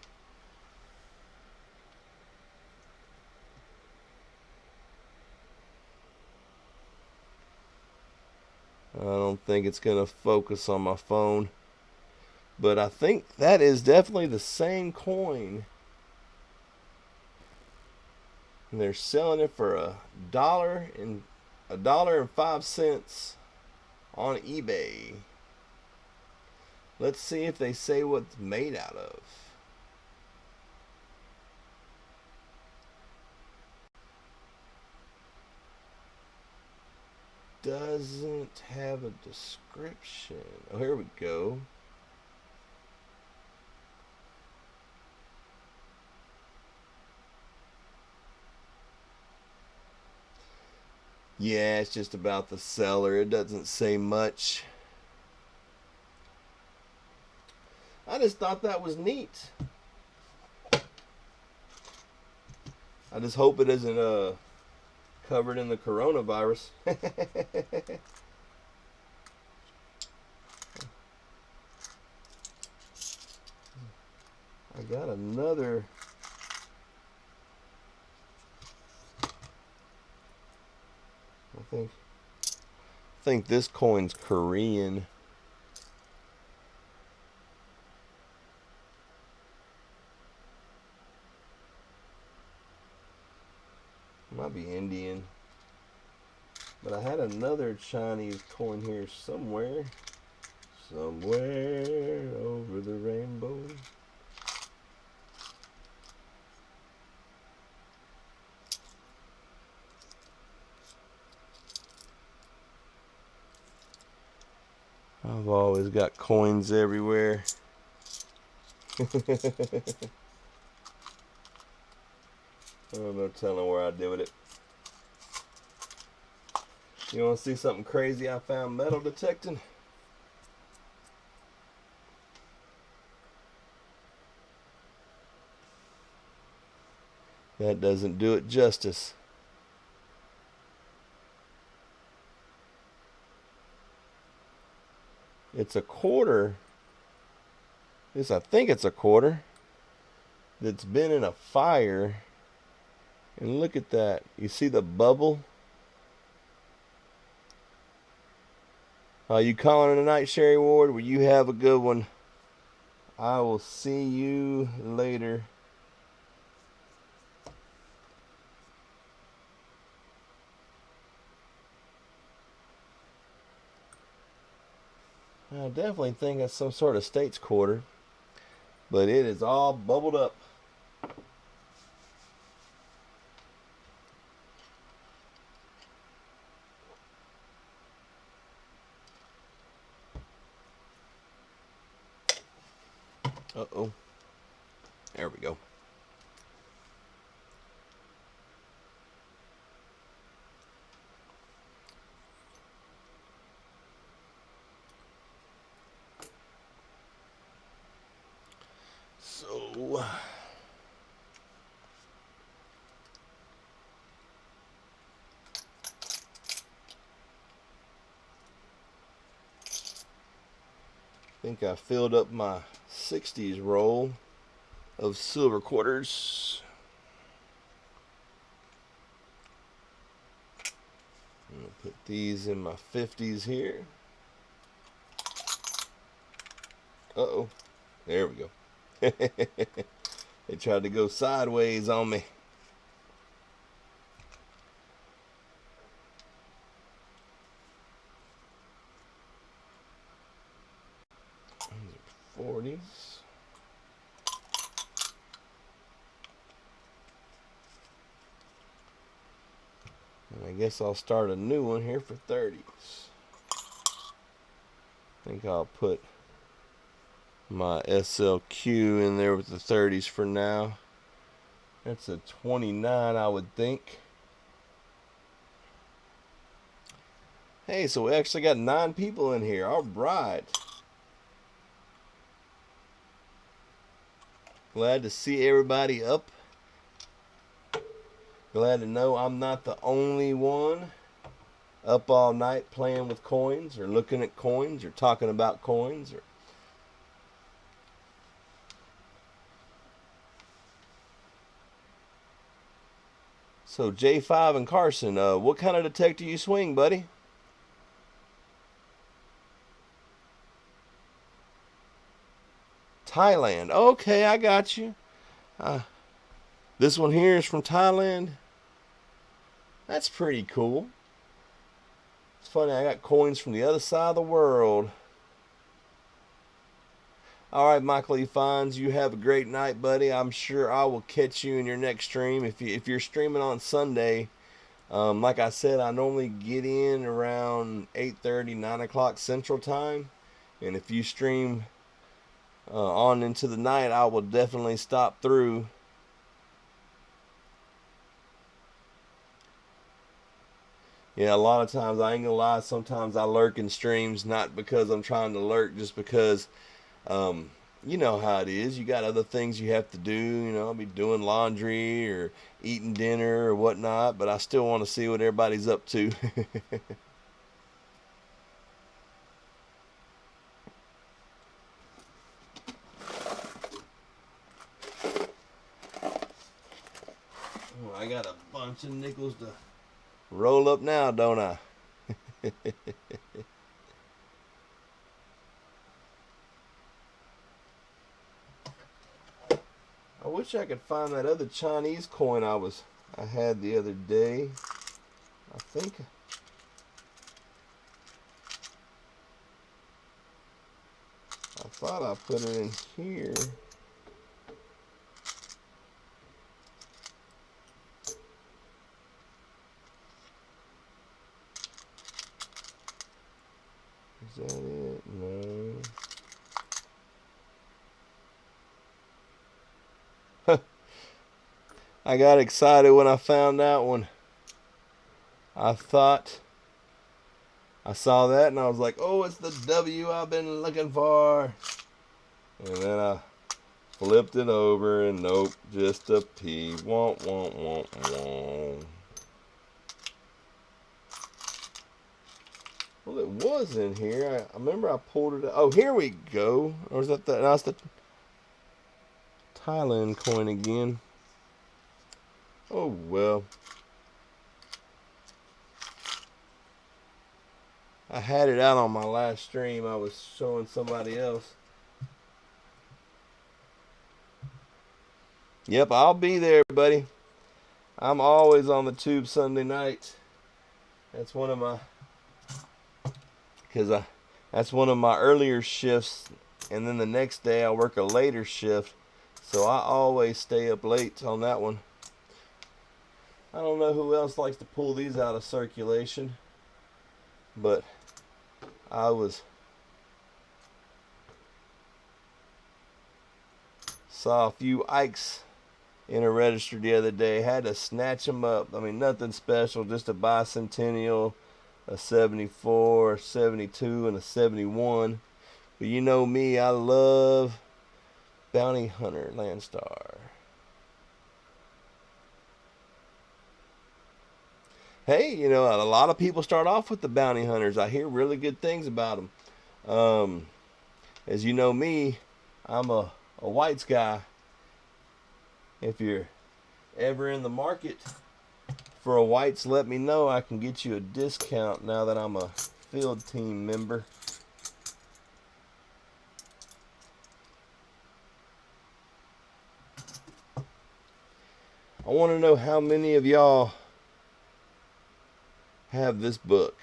I don't think it's going to focus on my phone. But I think that is definitely the same coin. And they're selling it for $1.05 on eBay. Let's see if they say what it's made out of. Doesn't have a description. Oh, here we go. Yeah, it's just about the seller. It doesn't say much. I just thought that was neat. I just hope it isn't covered in the coronavirus. I got another. I think this coin's Korean. Might be Indian. But I had another Chinese coin here somewhere. Somewhere over the rainbow. I've always got coins everywhere. Oh, no telling where I did with it. You want to see something crazy I found metal detecting? That doesn't do it justice. It's a quarter. I think it's a quarter that's been in a fire. And look at that. You see the bubble? You calling it a night, Sherry Ward? Well, you have a good one. I will see you later. I definitely think that's some sort of state's quarter. But it is all bubbled up. Uh-oh. There we go. So... I think I filled up my 60s roll of silver quarters. I'm going to put these in my 50s here. Uh-oh. There we go. They tried to go sideways on me. These are 40s. I guess I'll start a new one here for 30s. I think I'll put my SLQ in there with the 30s for now. That's a 29, I would think. Hey, so we actually got 9 people in here. All right. Glad to see everybody up. Glad to know I'm not the only one up all night playing with coins or looking at coins or talking about coins. So J5 and Carson, what kind of detector you swing, buddy? Thailand. Okay, I got you. This one here is from Thailand. That's pretty cool. It's funny, I got coins from the other side of the world. All right, Michael E. Fines, you have a great night, buddy. I'm sure I will catch you in your next stream. If you're streaming on Sunday, like I said, I normally get in around 8:30, 9 o'clock Central Time. And if you stream on into the night, I will definitely stop through. Yeah, a lot of times, I ain't gonna lie, sometimes I lurk in streams, not because I'm trying to lurk, just because, you know how it is. You got other things you have to do, I'll be doing laundry or eating dinner or whatnot, but I still want to see what everybody's up to. Oh, I got a bunch of nickels to roll up now, don't I? I wish I could find that other Chinese coin I had the other day. I think I thought I put it in here. Is that it? No. I got excited when I found that one. I thought I saw that and I was like, oh, it's the W I've been looking for. And then I flipped it over and nope, just a P. Womp, womp, womp, womp. Well, it was in here. I remember I pulled it out. Oh, here we go. Or is that that's the Thailand coin again. Oh, well. I had it out on my last stream. I was showing somebody else. Yep, I'll be there, buddy. I'm always on the tube Sunday night. That's one of my that's one of my earlier shifts, and then the next day I work a later shift, so I always stay up late on that one. I don't know who else likes to pull these out of circulation, but I saw a few Ikes in a register the other day. Had to snatch them up. I mean, nothing special, just a bicentennial, a 74, a 72, and a 71. But you know me, I love Bounty Hunter Landstar. Hey, a lot of people start off with the Bounty Hunters. I hear really good things about them. As you know me, I'm a whites guy. If you're ever in the market for a whites, let me know. I can get you a discount now that I'm a field team member. I want to know how many of y'all have this book.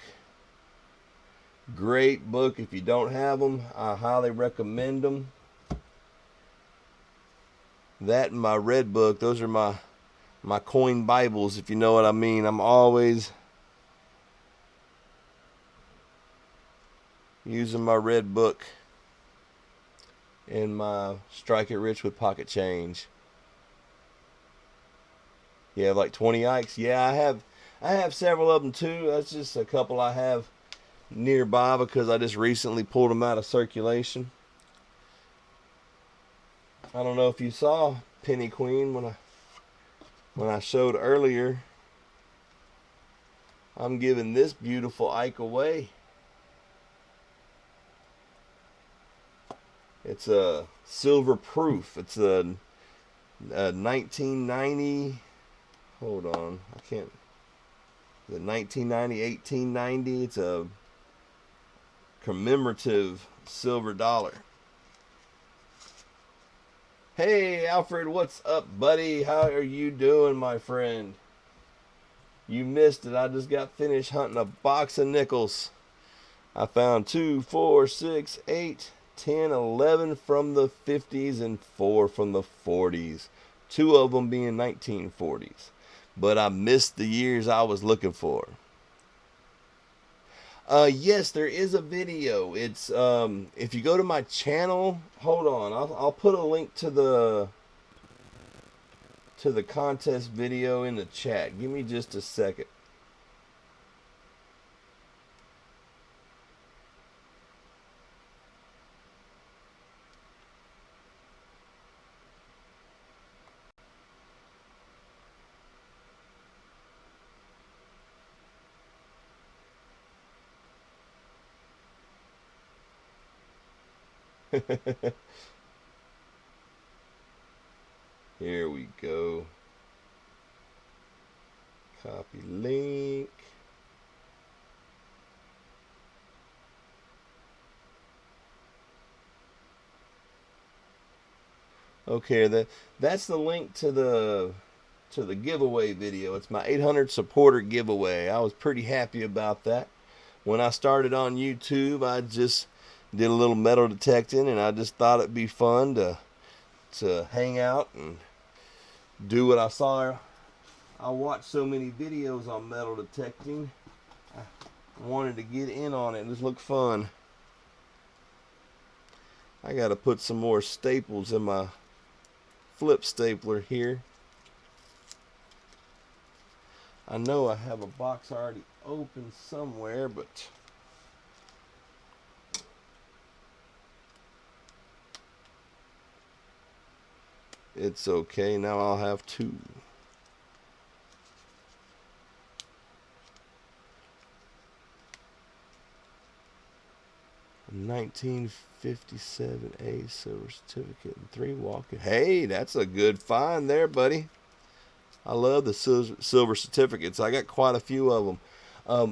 Great book. If you don't have them, I highly recommend them. That and my red book, those are my coin Bibles, if you know what I mean. I'm always using my red book and my Strike It Rich with pocket change. You have like 20 Ikes? Yeah, I have several of them too. That's just a couple I have nearby because I just recently pulled them out of circulation. I don't know if you saw Penny Queen when I showed earlier. I'm giving this beautiful Ike away. It's a silver proof. It's a 1990. Hold on, I can't. The 1990, 1890. It's a commemorative silver dollar. Hey, Alfred, what's up, buddy? How are you doing, my friend? You missed it. I just got finished hunting a box of nickels. I found 2, 4, 6, 8, 10, 11 from the 50s and 4 from the 40s. 2 of them being 1940s. But I missed the years I was looking for. Yes, there is a video. It's if you go to my channel, hold on, I'll put a link to the contest video in the chat. Give me just a second. Here we go. Copy link. Okay, that's the link to the giveaway video. It's my 800 supporter giveaway. I was pretty happy about that. When I started on YouTube, I just did a little metal detecting, and I just thought it'd be fun to hang out and do what I saw. I watched so many videos on metal detecting. I wanted to get in on it. It just looked fun. I got to put some more staples in my flip stapler here. I know I have a box already open somewhere, but it's okay. Now I'll have 2. A 1957 A silver certificate and 3 walking. Hey, that's a good find there, buddy. I love the silver certificates. I got quite a few of them.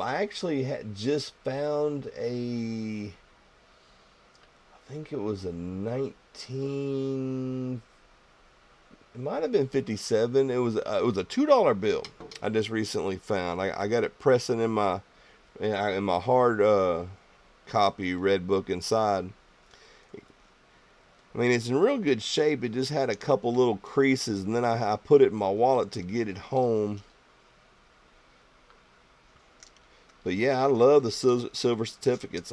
I actually had just found I think it was a 19. It might have been 57. It was a $2 bill. I just recently found. I got it pressing in my hard copy red book inside. I mean, it's in real good shape. It just had a couple little creases, and then I put it in my wallet to get it home. But yeah, I love the silver certificates.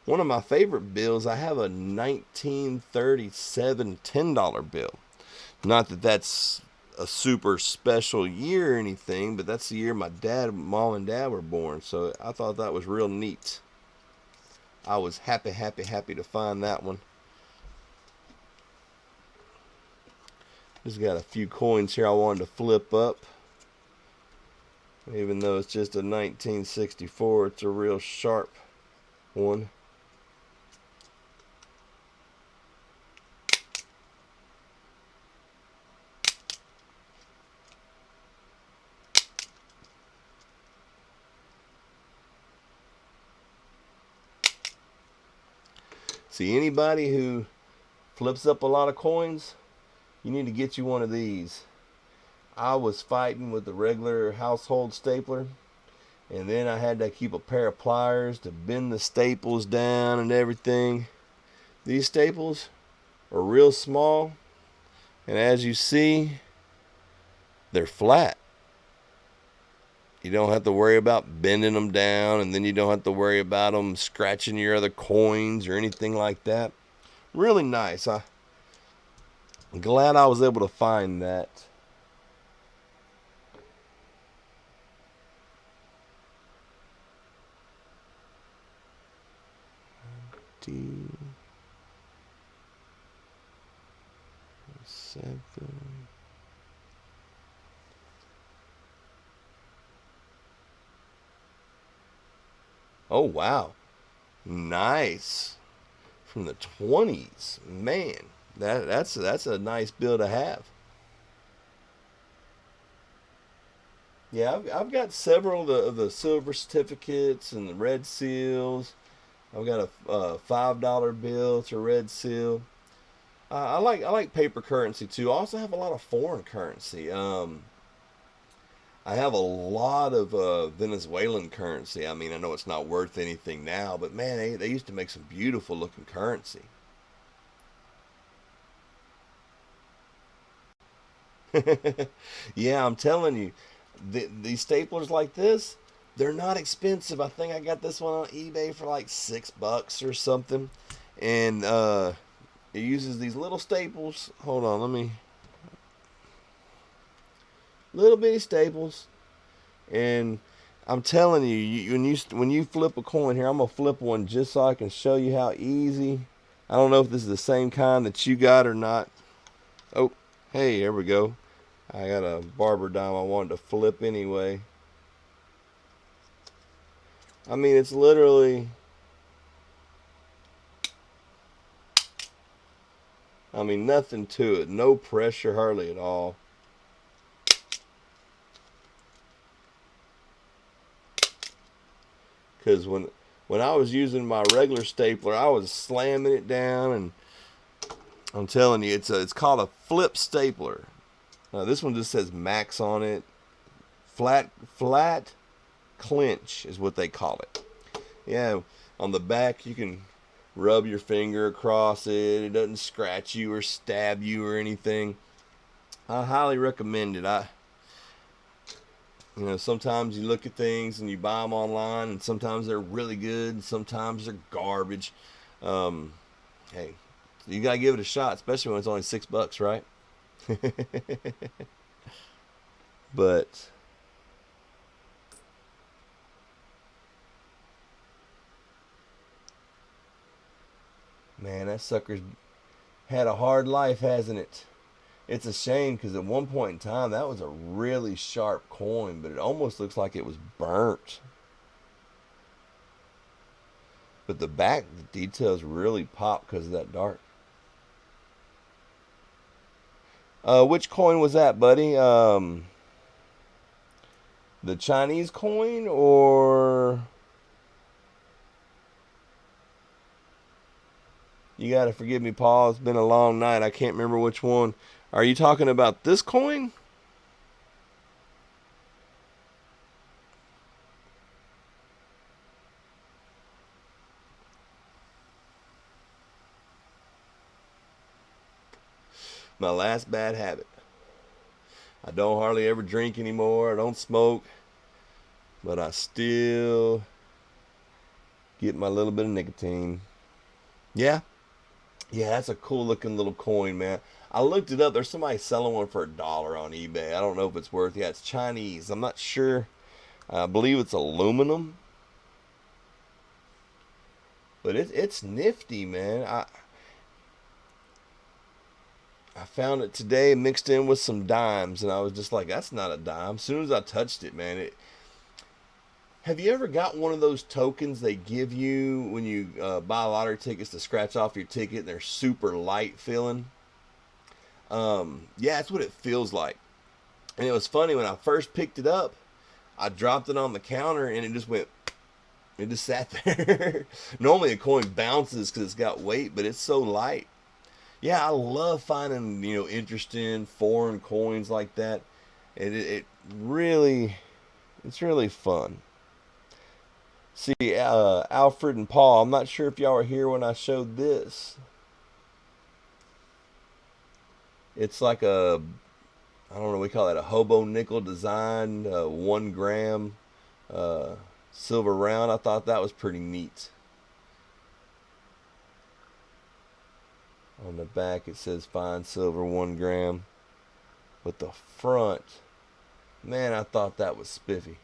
One of my favorite bills, I have a 1937 $10 bill. Not that that's a super special year or anything, but that's the year my mom and dad were born. So I thought that was real neat. I was happy to find that one. Just got a few coins here I wanted to flip up. Even though it's just a 1964, it's a real sharp one. See, anybody who flips up a lot of coins, you need to get you one of these. I was fighting with the regular household stapler, and then I had to keep a pair of pliers to bend the staples down and everything. These staples are real small, and as you see, they're flat. You don't have to worry about bending them down, and then you don't have to worry about them scratching your other coins or anything like that. Really nice. I'm glad I was able to find that. Seven. Oh wow, nice. From the 20s, man. That's a nice bill to have. Yeah, I've got several of the silver certificates and the red seals. I've got a $5 bill. It's a red seal. I like paper currency too. I also have a lot of foreign currency. I have a lot of Venezuelan currency. I mean, I know it's not worth anything now, but man, they used to make some beautiful looking currency. Yeah, I'm telling you, these staplers like this, they're not expensive. I think I got this one on eBay for like $6 or something, and it uses these little staples. Hold on, let me little bitty staples, and I'm telling you, when you flip a coin here, I'm gonna flip one just so I can show you how easy. I don't know if this is the same kind that you got or not. Oh, hey, there we go. I got a barber dime I wanted to flip anyway. I mean, it's literally, I mean, nothing to it. No pressure hardly at all. Because when I was using my regular stapler, I was slamming it down, and I'm telling you, it's called a flip stapler. This one just says Max on it. Flat clinch is what they call it. Yeah, on the back you can rub your finger across it. It doesn't scratch you or stab you or anything. I highly recommend it. Sometimes you look at things and you buy them online, and sometimes they're really good, and sometimes they're garbage. Um, hey, you gotta give it a shot, especially when it's only $6, right? But man, that sucker's had a hard life, hasn't it? It's a shame because at one point in time that was a really sharp coin, but it almost looks like it was burnt. But the details really pop because of that dark. Which coin was that, buddy? The Chinese coin or you gotta forgive me, Paul. It's been a long night. I can't remember which one. Are you talking about this coin? My last bad habit. I don't hardly ever drink anymore. I don't smoke, but I still get my little bit of nicotine. Yeah, yeah, that's a cool looking little coin, man. I looked it up. There's somebody selling one for $1 on eBay. I don't know if it's worth. Yeah, it's Chinese. I'm not sure. I believe it's aluminum, but it's nifty, man. I found it today mixed in with some dimes, and I was just like, that's not a dime. As soon as I touched it, man, have you ever got one of those tokens they give you when you buy lottery tickets to scratch off your ticket, and they're super light feeling? Yeah, that's what it feels like. And it was funny when I first picked it up, I dropped it on the counter, and it just went. It just sat there. Normally a coin bounces because it's got weight, but it's so light. Yeah, I love finding interesting foreign coins like that. It really, it's really fun. See, Alfred and Paul. I'm not sure if y'all were here when I showed this. It's like I don't know, we call it a hobo nickel design, 1 gram uh, silver round. I thought that was pretty neat. On the back it says fine silver 1 gram. But the front, man, I thought that was spiffy.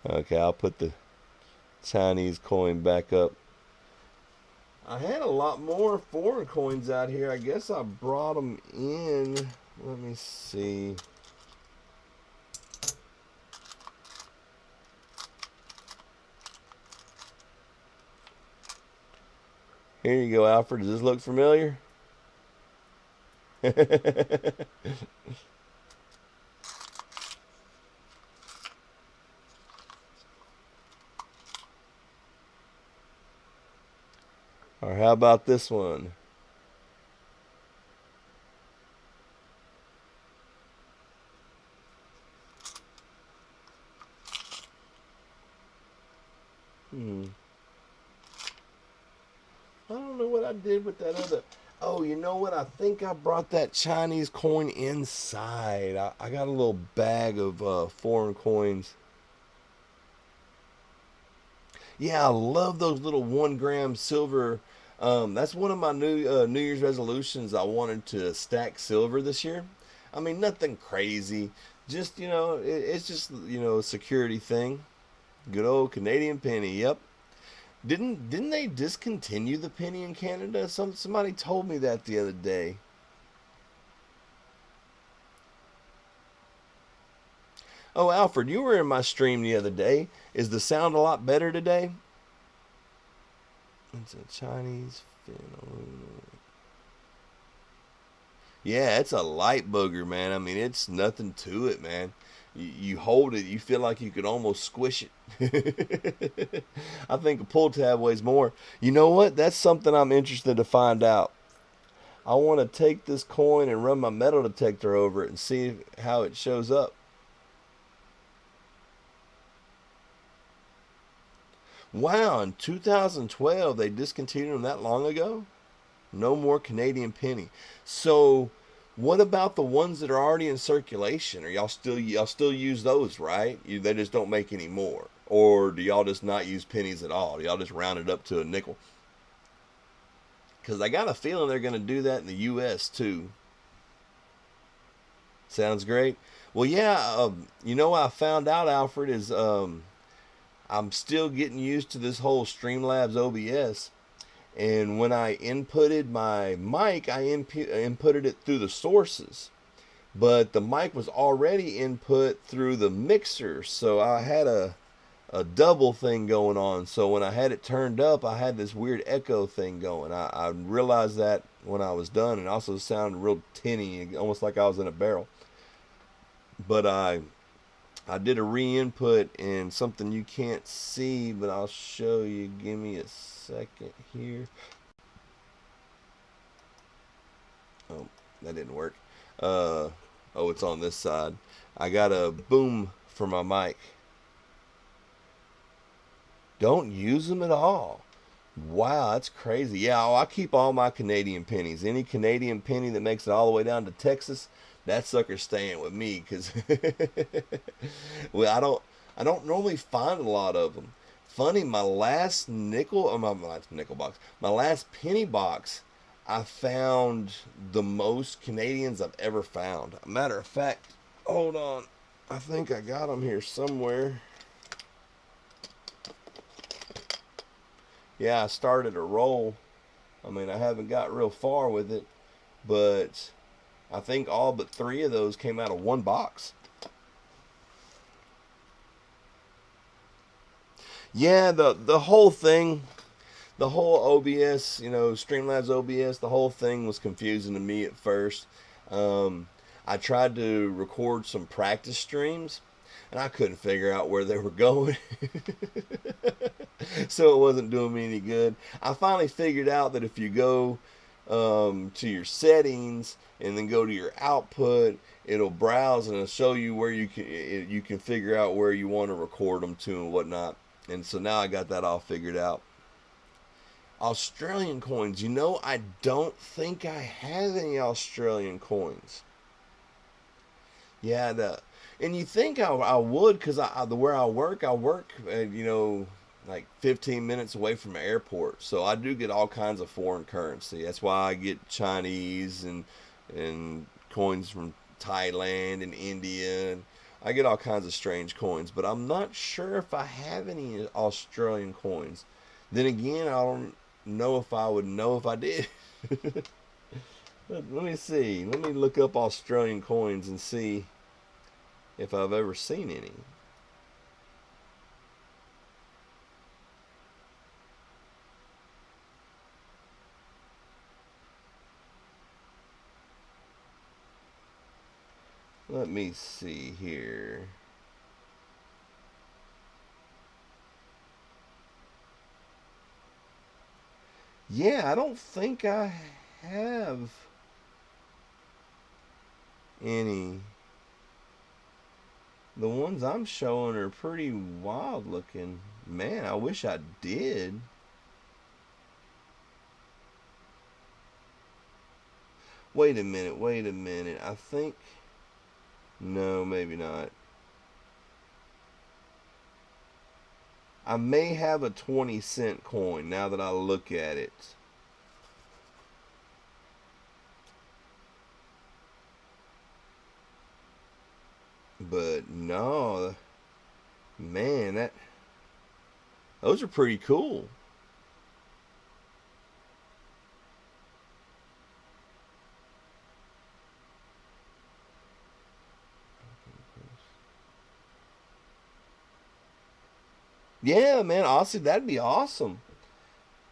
Okay, I'll put the Chinese coin back up. I had a lot more foreign coins out here. I guess I brought them in. Let me see. Here you go, Alfred. Does this look familiar? Or how about this one? Hmm. I don't know what I did with that other. Oh, you know what? I think I brought that Chinese coin inside. I got a little bag of foreign coins. Yeah, I love those little 1 gram silver. That's one of my New Year's resolutions. I wanted to stack silver this year. I mean, nothing crazy. Just it's just a security thing. Good old Canadian penny. Yep. Didn't they discontinue the penny in Canada? Somebody told me that the other day. Oh, Alfred, you were in my stream the other day. Is the sound a lot better today? It's a Chinese fin. Yeah, it's a light booger, man. I mean, it's nothing to it, man. You hold it, you feel like you could almost squish it. I think a pull tab weighs more. You know what? That's something I'm interested to find out. I want to take this coin and run my metal detector over it and see how it shows up. Wow, in 2012 they discontinued them that long ago? No more Canadian penny. So, what about the ones that are already in circulation? Are y'all still use those, right? They just don't make any more, or do y'all just not use pennies at all? Do y'all just round it up to a nickel? Because I got a feeling they're going to do that in the U.S. too. Sounds great. Well, yeah. What I found out, Alfred, is I'm still getting used to this whole Streamlabs OBS. And when I inputted my mic, I inputted it through the sources. But the mic was already input through the mixer. So I had a double thing going on. So when I had it turned up, I had this weird echo thing going. I realized that when I was done. And also sounded real tinny, almost like I was in a barrel. But I did a re-input and something you can't see, but I'll show you. Give me a second here. Oh, that didn't work. Uh, oh, it's on this side. I got a boom for my mic. Don't use them at all. Wow, that's crazy. Yeah, I keep all my Canadian pennies. Any Canadian penny that makes it all the way down to Texas, that sucker's staying with me because well, I don't normally find a lot of them. Funny, my last nickel, or my last nickel box, my last penny box, I found the most Canadians I've ever found. Matter of fact, hold on, I think I got them here somewhere. Yeah, I started a roll. I mean, I haven't got real far with it, but I think all but 3 of those came out of one box. Yeah, the whole thing, the whole OBS, Streamlabs OBS, the whole thing was confusing to me at first. I tried to record some practice streams, and I couldn't figure out where they were going. So it wasn't doing me any good. I finally figured out that if you go to your settings and then go to your output, it'll browse and it'll show you where you can figure out where you want to record them to and whatnot. And so now I got that all figured out. Australian coins. I don't think I have any Australian coins. Yeah, and you think I would because where I work, like 15 minutes away from the airport. So I do get all kinds of foreign currency. That's why I get Chinese and coins from Thailand and India. And I get all kinds of strange coins, but I'm not sure if I have any Australian coins. Then again, I don't know if I would know if I did. Let me see. Let me look up Australian coins and see if I've ever seen any. Let me see here. Yeah, I don't think I have any. The ones I'm showing are pretty wild looking. Man, I wish I did. Wait a minute, wait a minute. I think. No, maybe not. I may have a 20-cent coin now that I look at it. But no, man, those are pretty cool. Yeah, man, honestly, that'd be awesome.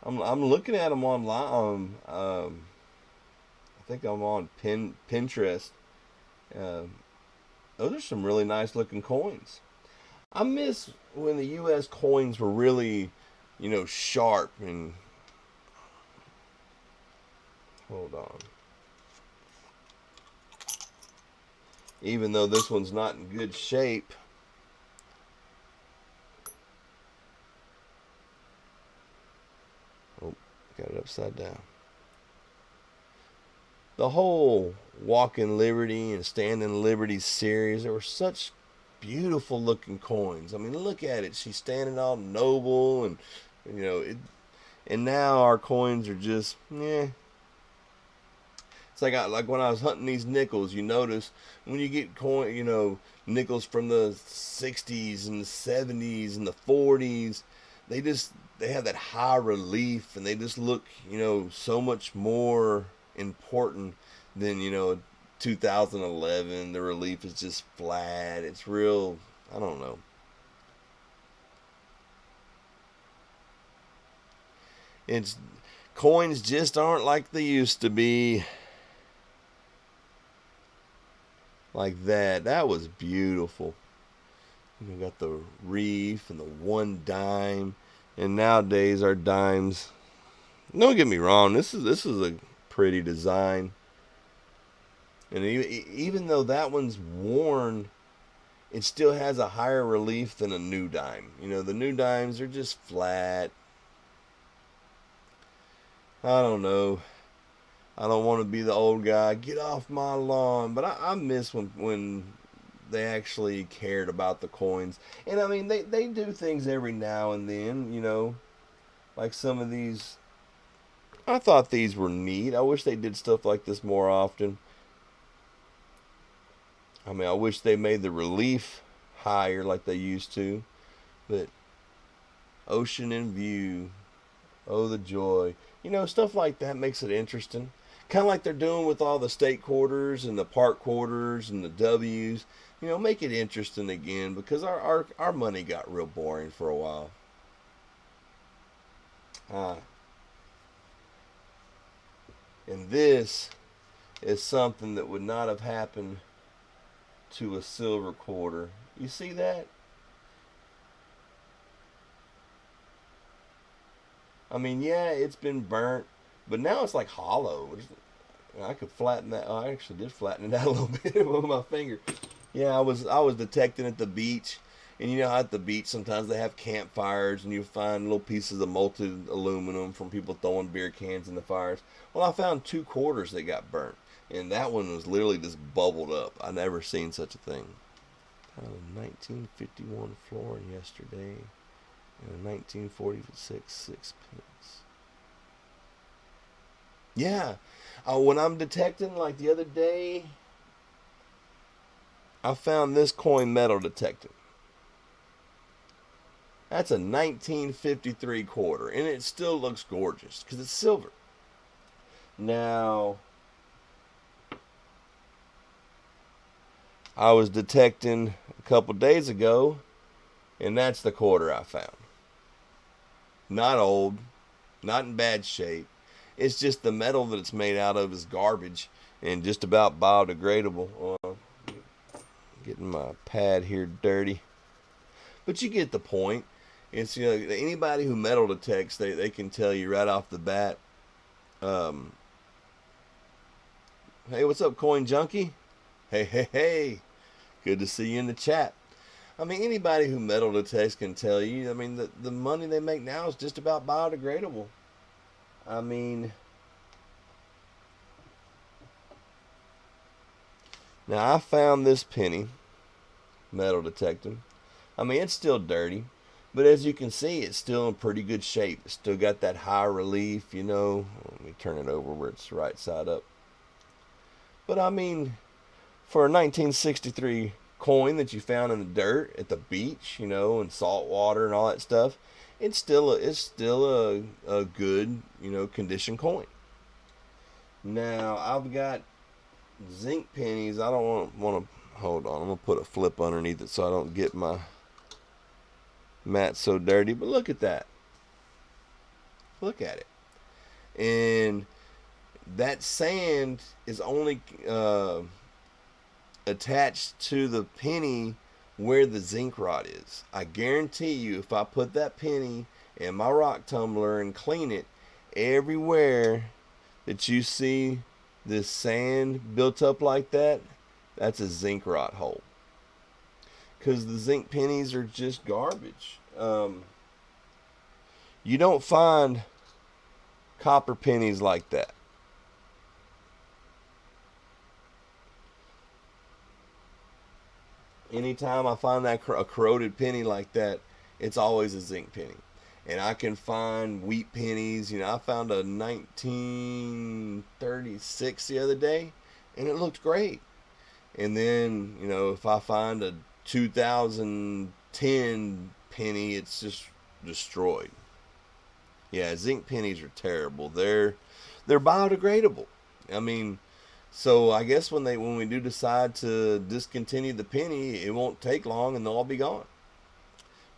I'm looking at them online. I think I'm on Pinterest. Uh, those are some really nice looking coins. I miss when the U.S. coins were really, sharp and. Hold on. Even though this one's not in good shape. Oh, got it upside down. The whole Walk in Liberty and Stand in Liberty series, there were such beautiful looking coins. I mean, look at it. She's standing all noble, and you know it. And now our coins are just, yeah. It's like when I was hunting these nickels. You notice when you get nickels from the '60s and the '70s and the '40s, they have that high relief, and they just look so much more important than 2011. The relief is just flat. It's real. I don't know. It's Coins just aren't like they used to be. Like that. That was beautiful. We got the reef and the one dime, and nowadays our dimes. Don't get me wrong. This is a pretty design, and even though that one's worn, it still has a higher relief than a new dime. The new dimes are just flat. I don't know. I don't want to be the old guy. Get off my lawn. But I miss when they actually cared about the coins. And I mean, they do things every now and then, like some of these. I thought these were neat. I wish they did stuff like this more often. I mean, I wish they made the relief higher like they used to. But ocean in view. Oh, the joy. Stuff like that makes it interesting. Kind of like they're doing with all the state quarters and the park quarters and the W's. Make it interesting again because our money got real boring for a while. Uh, and this is something that would not have happened to a silver quarter. You see that? I mean, yeah, it's been burnt, but now it's like hollow. I could flatten that. Oh, I actually did flatten it out a little bit with my finger. Yeah, I was detecting at the beach, And you know how at the beach sometimes they have campfires and you find little pieces of molten aluminum from people throwing beer cans in the fires. Well, I found 2 quarters that got burnt, and that one was literally just bubbled up. I never seen such a thing. Found a 1951 florin yesterday and a 1946 sixpence. Yeah, when I'm detecting, like the other day, I found this coin metal detecting. That's a 1953 quarter, and it still looks gorgeous because it's silver. Now, I was detecting a couple days ago, and that's the quarter I found. Not old, not in bad shape. It's just the metal that it's made out of is garbage and just about biodegradable. Getting my pad here dirty. But you get the point. It's, you know, anybody who metal detects, they can tell you right off the bat. Um, hey, what's up, Coin Junkie? Hey. Good to see you in the chat. I mean, anybody who metal detects can tell you. I mean, the money they make now is just about biodegradable. I mean, now I found this penny metal detecting. I mean, it's still dirty, but as you can see, it's still in pretty good shape. It's still got that high relief, you know. Let me turn it over where it's right side up. But I mean, for a 1963 coin that you found in the dirt at the beach, you know, and salt water and all that stuff, it's still a good, you know, condition coin. Now I've got zinc pennies. I don't want to hold on. I'm gonna put a flip underneath it so I don't get my mat so dirty. But look at that. Look at it. And that sand is only attached to the penny where the zinc rod is. I guarantee you, if I put that penny in my rock tumbler and clean it, everywhere that you see this sand built up like that, that's a zinc rod hole. Because the zinc pennies are just garbage. You don't find copper pennies like that. Anytime I find that a corroded penny like that, it's always a zinc penny. And I can find wheat pennies. You know, I found a 1936 the other day, and it looked great. And then, you know, if I find a 2010 penny, it's just destroyed. Yeah, zinc pennies are terrible. They're biodegradable. I mean, so I guess when we do decide to discontinue the penny, it won't take long and they'll all be gone.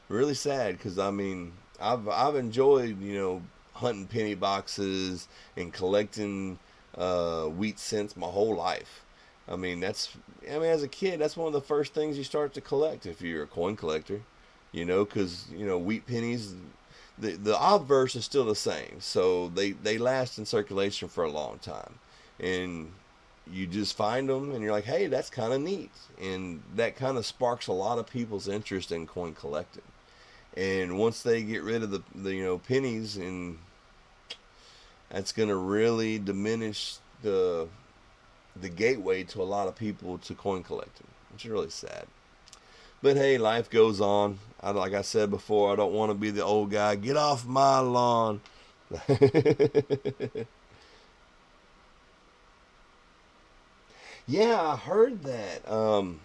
Really sad because I mean I've enjoyed, you know, hunting penny boxes and collecting wheat cents my whole life. I mean as a kid that's one of the first things you start to collect if you're a coin collector, you know, because you know wheat pennies. The obverse is still the same, so they last in circulation for a long time, and you just find them and you're like, hey, that's kind of neat, and that kind of sparks a lot of people's interest in coin collecting. And once they get rid of the you know pennies, and that's going to really diminish the gateway to a lot of people to coin collecting, which is really sad. But hey, life goes on. Like I said before, I don't want to be the old guy. Get off my lawn. Yeah, I heard that. Um,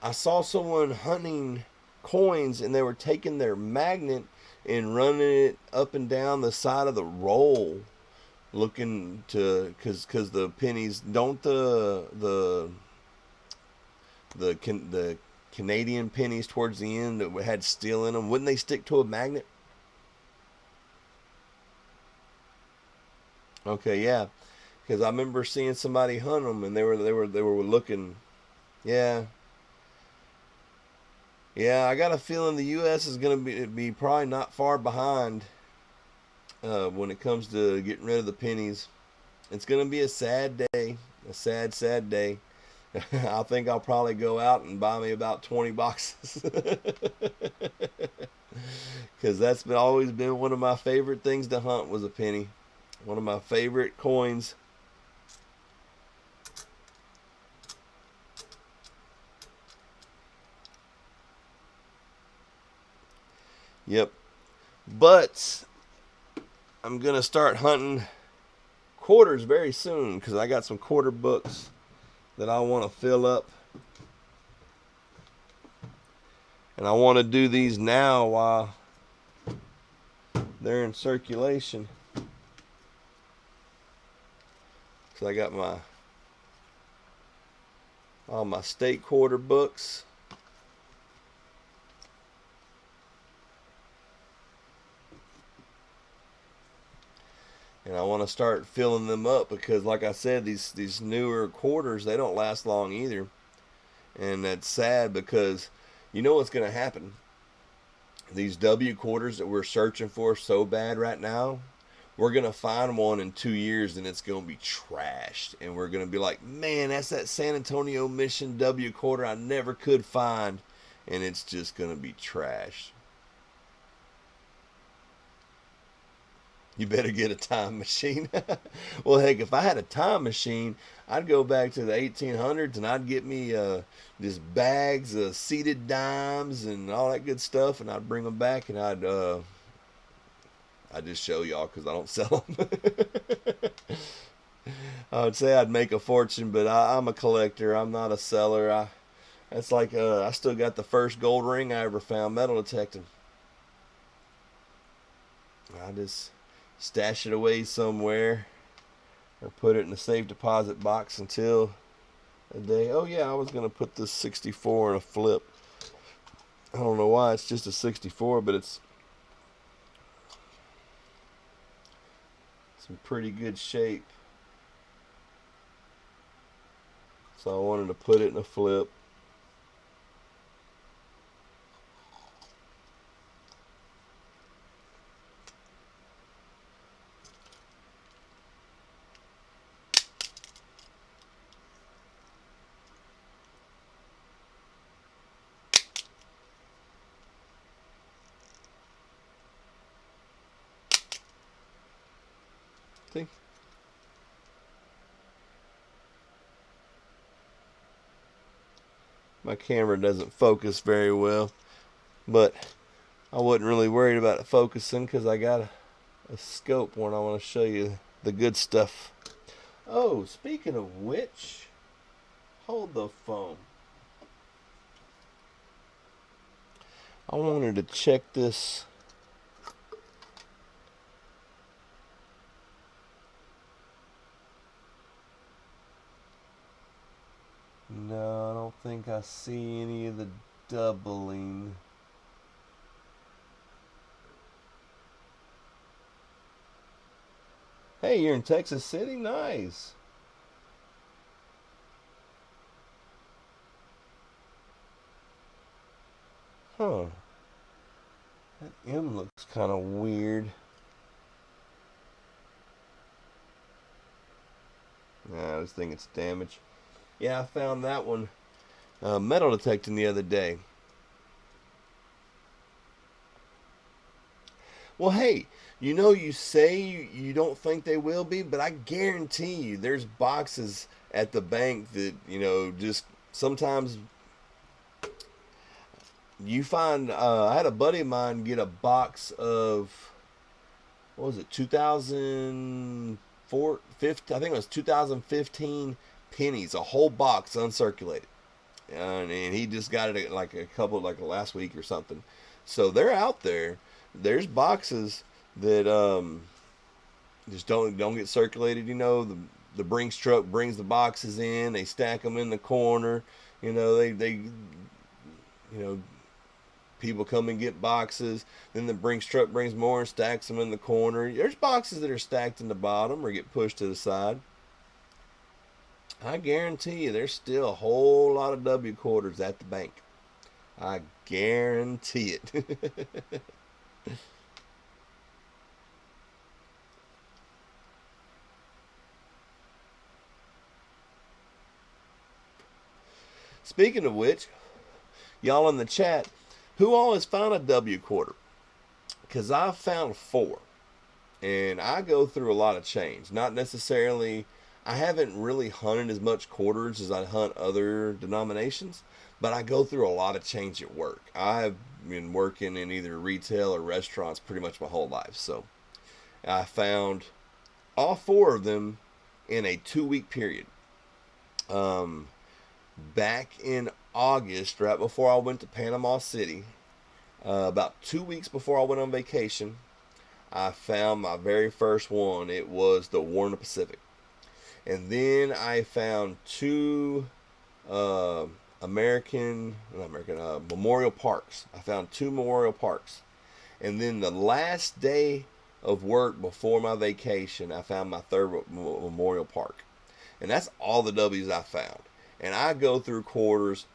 I saw someone hunting coins, and they were taking their magnet and running it up and down the side of the roll, looking to because the pennies don't the Canadian pennies towards the end that had steel in them, wouldn't they stick to a magnet? Okay, yeah, because I remember seeing somebody hunt them, and they were looking. Yeah, yeah. I got a feeling the U.S. is going to be probably not far behind when it comes to getting rid of the pennies. It's going to be a sad day, a sad day. I think I'll probably go out and buy me about 20 boxes. Because that's always been one of my favorite things to hunt was a penny. One of my favorite coins. Yep. But I'm going to start hunting quarters very soon because I got some quarter books that I want to fill up. And I want to do these now while they're in circulation. So I got all my state quarter books. And I want to start filling them up because, like I said, these newer quarters, they don't last long either. And that's sad because you know what's going to happen? These W quarters that we're searching for so bad right now, we're going to find one in 2 years and it's going to be trashed. And we're going to be like, man, that's that San Antonio Mission W quarter I never could find. And it's just going to be trashed. You better get a time machine. Well, heck, if I had a time machine, I'd go back to the 1800s and I'd get me just bags of seeded dimes and all that good stuff, and I'd bring them back and I'd just show y'all because I don't sell them. I would say I'd make a fortune, but I'm a collector. I'm not a seller. It's like I still got the first gold ring I ever found metal detecting. I just stash it away somewhere or put it in a safe deposit box until a day. Oh yeah, I was going to put this 64 in a flip. I don't know why it's just a 64, but it's in pretty good shape. So I wanted to put it in a flip. See? My camera doesn't focus very well, but I wasn't really worried about it focusing because I got a scope when I want to show you the good stuff. Oh, speaking of which, hold the phone. I wanted to check this. No, I don't think I see any of the doubling. Hey, you're in Texas City? Nice. Huh. That M looks kind of weird. Nah, I just think it's damaged. Yeah, I found that one metal detecting the other day. Well, hey, you say you don't think they will be, but I guarantee you there's boxes at the bank that, just sometimes you find. I had a buddy of mine get a box of, what was it, 2004, 15, I think it was 2015 pennies, a whole box uncirculated. And he just got it like a couple, like last week or something. So they're out there. There's boxes that just don't get circulated. The Brinks truck brings the boxes in. They stack them in the corner. They people come and get boxes. Then the Brinks truck brings more and stacks them in the corner. There's boxes that are stacked in the bottom or get pushed to the side. I guarantee you there's still a whole lot of W quarters at the bank. I guarantee it. Speaking of which, y'all in the chat, who all has found a W quarter? Because I found 4. And I go through a lot of change. Not necessarily, I haven't really hunted as much quarters as I hunt other denominations, but I go through a lot of change at work. I've been working in either retail or restaurants pretty much my whole life. So I found all 4 of them in a 2-week period. Back in August, right before I went to Panama City, about 2 weeks before I went on vacation, I found my very first one. It was the Warner Pacific. And then I found 2 Memorial Parks. I found 2 Memorial Parks. And then the last day of work before my vacation, I found my 3rd Memorial Park. And that's all the W's I found. And I go through quarters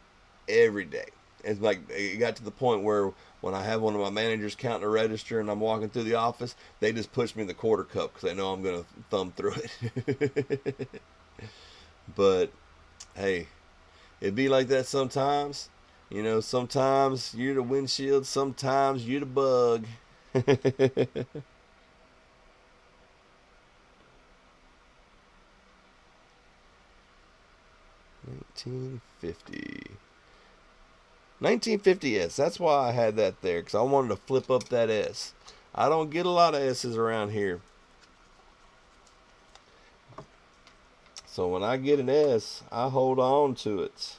every day. It's like it got to the point where when I have one of my managers counting the register and I'm walking through the office, they just push me in the quarter cup because they know I'm going to thumb through it. But hey, it be like that sometimes. You know, sometimes you're the windshield, sometimes you're the bug. 1950. 1950 S. That's why I had that there, because I wanted to flip up that S. I don't get a lot of S's around here. So when I get an S, I hold on to it.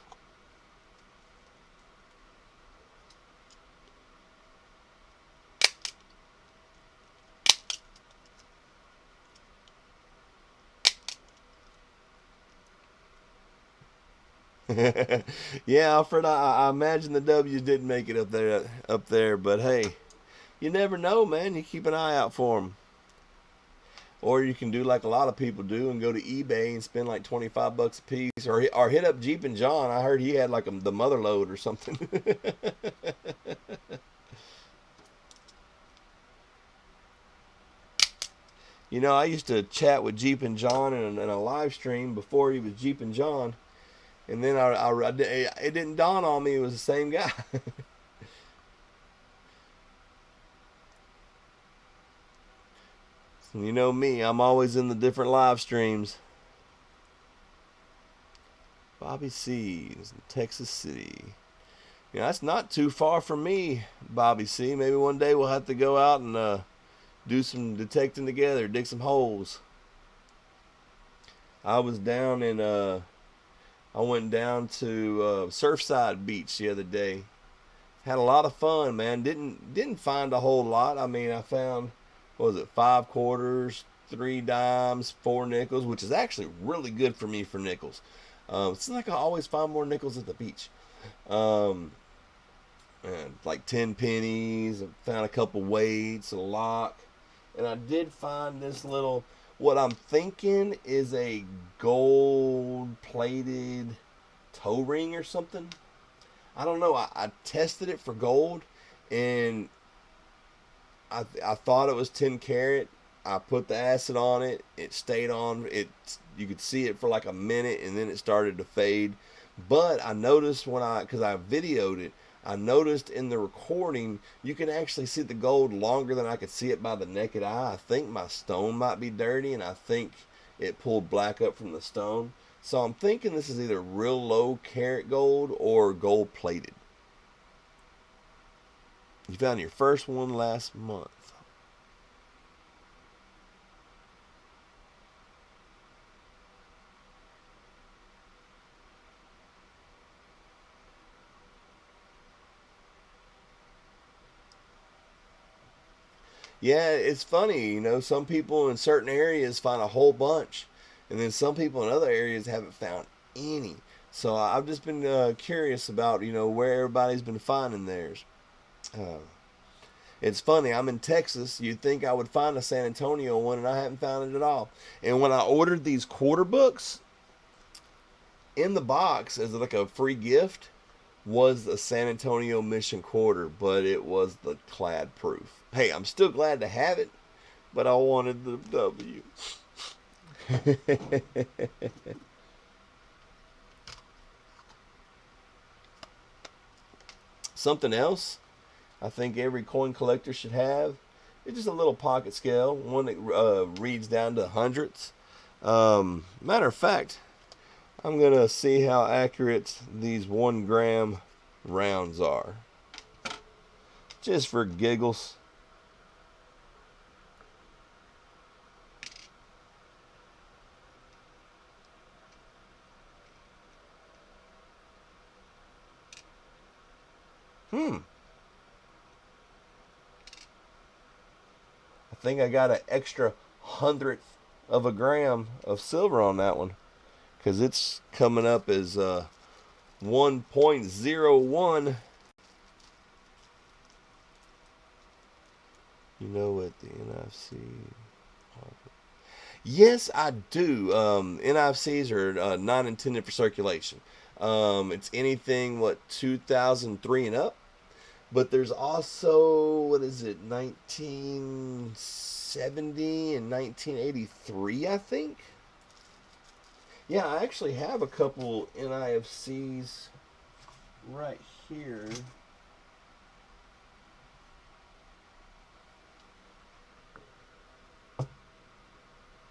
Yeah, Alfred, I imagine the W's didn't make it up there, but hey, you never know, man. You keep an eye out for them. Or you can do like a lot of people do and go to eBay and spend like $25 a piece, or hit up Jeep and John. I heard he had like the mother load or something. You know, I used to chat with Jeep and John in a live stream before he was Jeep and John, and then it didn't dawn on me it was the same guy. You know me, I'm always in the different live streams. Bobby C is in Texas City. You know, that's not too far from me, Bobby C. Maybe one day we'll have to go out and do some detecting together, dig some holes. I was down in I went down to Surfside Beach the other day. Had a lot of fun, man. Didn't find a whole lot. I mean, I found, what was it, 5 quarters, 3 dimes, 4 nickels, which is actually really good for me for nickels. It's like I always find more nickels at the beach. Um, and like 10 pennies. I found a couple weights, a lock, and I did find this little. What I'm thinking is a gold plated toe ring or something. I don't know. I tested it for gold, and I thought it was 10 carat. I put the acid on it. It stayed on. You could see it for like a minute, and then it started to fade. But I noticed because I videoed it, I noticed in the recording you can actually see the gold longer than I could see it by the naked eye. I think my stone might be dirty, and I think it pulled black up from the stone. So I'm thinking this is either real low carat gold or gold plated. You found your first one last month. Yeah, it's funny, you know, some people in certain areas find a whole bunch, and then some people in other areas haven't found any. So I've just been curious about, you know, where everybody's been finding theirs. Uh, it's funny, I'm in Texas. You'd think I would find a San Antonio one, and I haven't found it at all. And when I ordered these quarter books, in the box as like a free gift was a San Antonio Mission quarter, but it was the clad proof. Hey, I'm still glad to have it, but I wanted the W. Something else I think every coin collector should have is just a little pocket scale, one that reads down to hundreds. Matter of fact, I'm going to see how accurate these 1 gram rounds are. Just for giggles. I think I got an extra 100th of a gram of silver on that one, because it's coming up as 1.01. You know what the NFC? Yes, I do. NFCs are not intended for circulation. It's anything, 2003 and up. But there's also, what is it, 1970 and 1983, I think? Yeah, I actually have a couple NIFCs right here.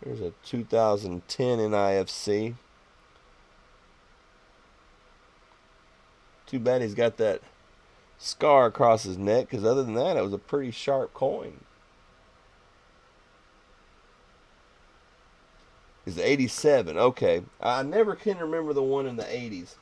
There's a 2010 NIFC. Too bad he's got that scar across his neck, because other than that, it was a pretty sharp coin. It's 87. Okay. I never can remember the one in the 80s.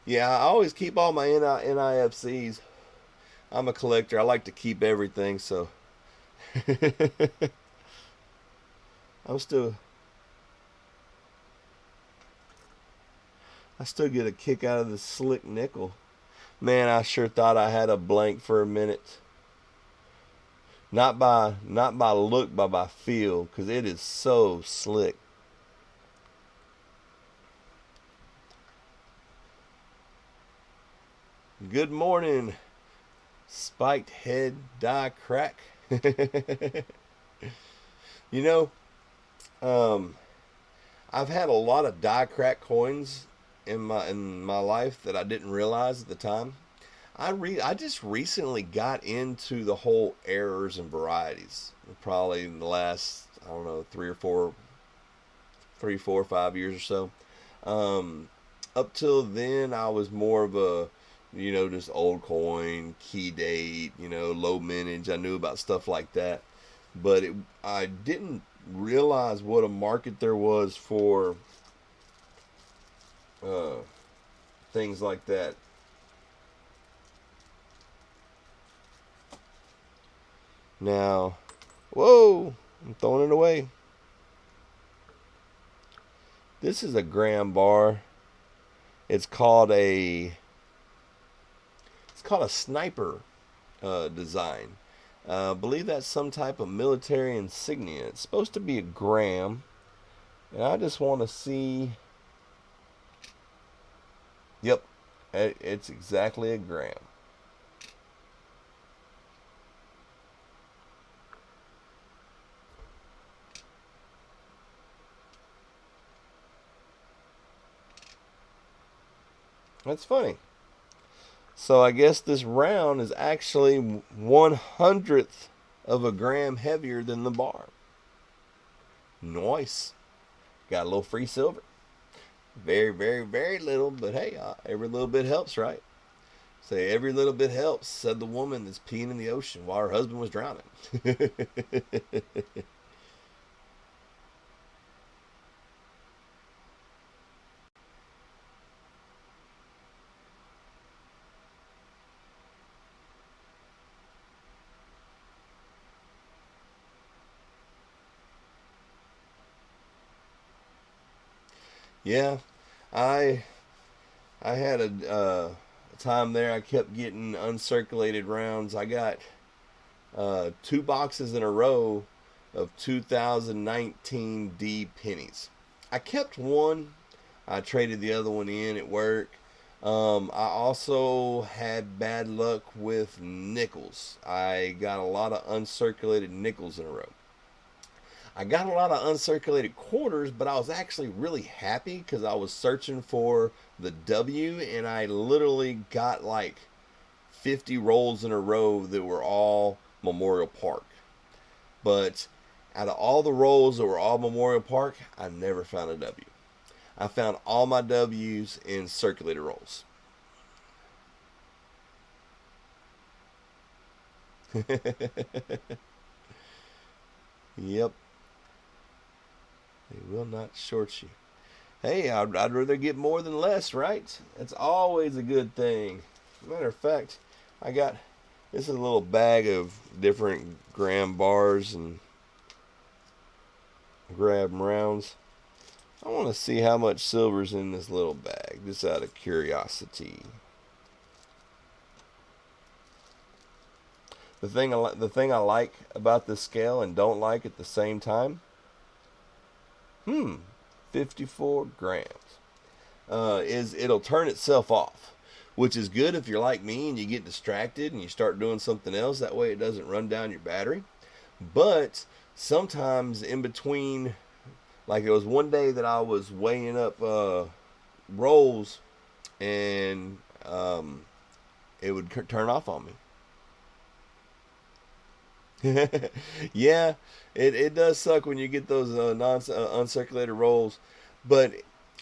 Yeah, I always keep all my NIFCs. I'm a collector. I like to keep everything, so I'm still I still get a kick out of the slick nickel. Man, I sure thought I had a blank for a minute. Not by look, but by feel, because it is so slick. Good morning, spiked head die crack. You know, I've had a lot of die crack coins in my life that I didn't realize at the time. I just recently got into the whole errors and varieties. Probably in the last, I don't know, 3, 4, 5 years or so. Up till then, I was more of a, just old coin, key date, low mintage. I knew about stuff like that, but I didn't realize what a market there was for uh, things like that. Now, whoa, I'm throwing it away. This is a gram bar. It's called a sniper design. I believe that's some type of military insignia. It's supposed to be a gram, and I just want to see. Yep, it's exactly a gram. That's funny. So I guess this round is actually 100th of a gram heavier than the bar. Nice. Got a little free silver. Very, very, very little, but hey, every little bit helps, right? Say every little bit helps, said the woman that's peeing in the ocean while her husband was drowning. Yeah, I I had a time there. I kept getting uncirculated rounds. I got 2 boxes in a row of 2019 D pennies. I kept one. I traded the other one in at work. I also had bad luck with nickels. I got a lot of uncirculated nickels in a row. I got a lot of uncirculated quarters, but I was actually really happy because I was searching for the W, and I literally got like 50 rolls in a row that were all Memorial Park. But out of all the rolls that were all Memorial Park, I never found a W. I found all my W's in circulated rolls. Yep, they will not short you. Hey, I'd rather get more than less, right? That's always a good thing. Matter of fact, I got this is a little bag of different graham bars and grab rounds. I want to see how much silver's in this little bag, just out of curiosity. The thing I like about this scale and don't like at the same time, 54 grams. Is it'll turn itself off, which is good if you're like me and you get distracted and you start doing something else. That way it doesn't run down your battery. But sometimes in between, like it was one day that I was weighing up rolls and it would turn off on me. Yeah, it does suck when you get those uncirculated rolls. But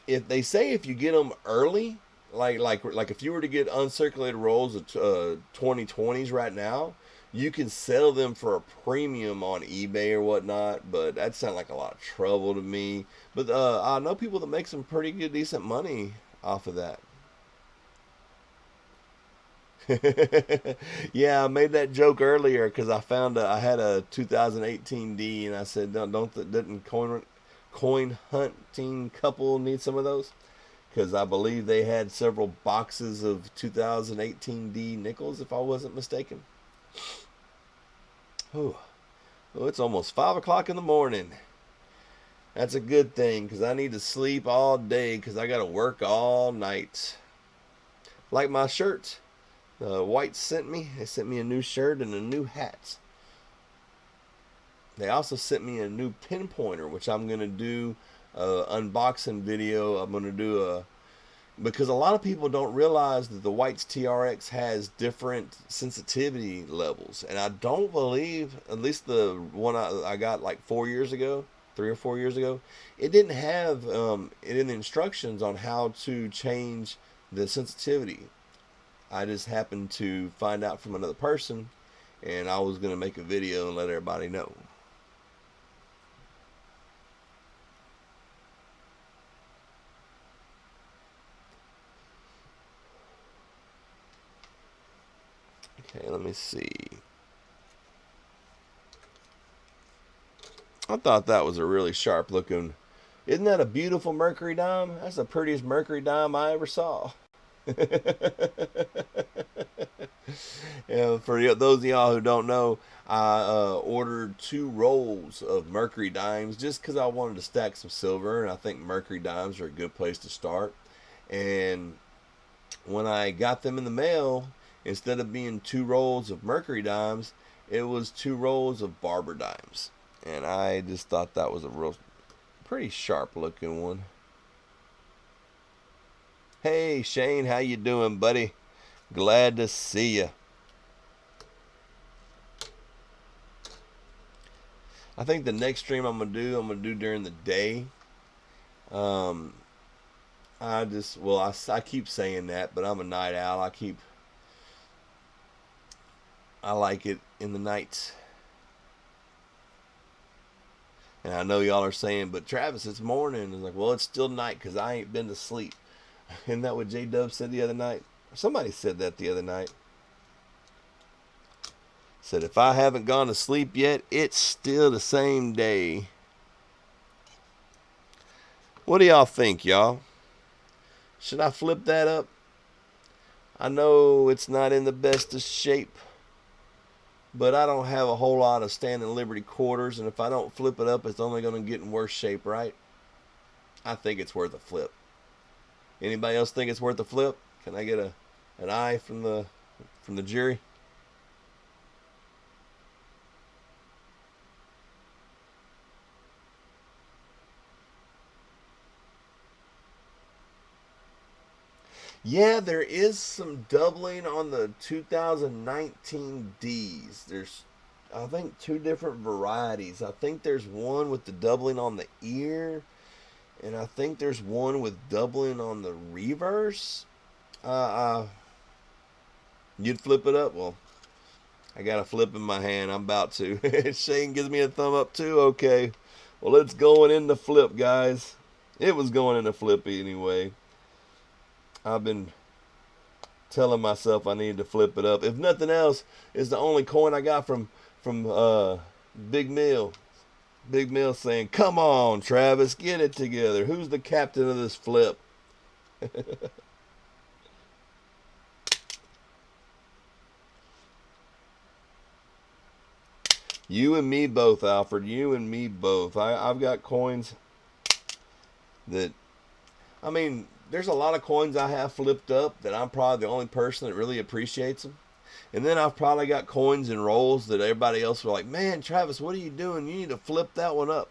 if they say if you get them early, like if you were to get uncirculated rolls of 2020s right now, you can sell them for a premium on eBay or whatnot. But that sounds like a lot of trouble to me. But I know people that make some pretty good, decent money off of that. Yeah, I made that joke earlier because I found I had a 2018D and I said, didn't coin hunting couple need some of those? Because I believe they had several boxes of 2018D nickels, if I wasn't mistaken. Oh, well, it's almost 5 o'clock in the morning. That's a good thing because I need to sleep all day because I got to work all night. Like my shirt. The Whites sent me. They sent me a new shirt and a new hat. They also sent me a new pinpointer, which I'm gonna do a unboxing video. I'm gonna do a because a lot of people don't realize that the Whites TRX has different sensitivity levels, and I don't believe, at least the one I got like 4 years ago, 3 or 4 years ago, it didn't have it in the instructions on how to change the sensitivity. I just happened to find out from another person, and I was going to make a video and let everybody know. Okay, let me see. I thought that was a really sharp looking. Isn't that a beautiful mercury dime? That's the prettiest mercury dime I ever saw. Yeah, for those of y'all who don't know, I ordered 2 rolls of mercury dimes just because I wanted to stack some silver, and I think mercury dimes are a good place to start. And when I got them in the mail, instead of being 2 rolls of mercury dimes, it was 2 rolls of barber dimes. And I just thought that was a real pretty sharp looking one. Hey Shane, how you doing, buddy? Glad to see you. I think the next stream I'm gonna do during the day. Um, I keep saying that, but I'm a night owl. I like it in the night. And I know y'all are saying, but Travis, it's morning. It's like, well, it's still night because I ain't been to sleep. Isn't that what J Dub said the other night? Somebody said that the other night. Said if I haven't gone to sleep yet, it's still the same day. What do y'all think, y'all? Should I flip that up? I know it's not in the best of shape, but I don't have a whole lot of standing Liberty quarters, and if I don't flip it up, it's only going to get in worse shape, right? I think it's worth a flip. Anybody else think it's worth a flip? Can I get an aye from the jury? Yeah, there is some doubling on the 2019 Ds. There's, I think, two different varieties. I think there's one with the doubling on the ear, and I think there's one with doubling on the reverse. You'd flip it up? Well, I got a flip in my hand. I'm about to. Shane gives me a thumb up too. Okay. Well, it's going in the flip, guys. It was going in the flip anyway. I've been telling myself I needed to flip it up. If nothing else, it's the only coin I got from Big Mill. Big Mill saying, "Come on, Travis, get it together. Who's the captain of this flip?" You and me both, Alfred. You and me both. I've got coins that, I mean, there's a lot of coins I have flipped up that I'm probably the only person that really appreciates them. And then I've probably got coins and rolls that everybody else are like, "Man, Travis, what are you doing? You need to flip that one up."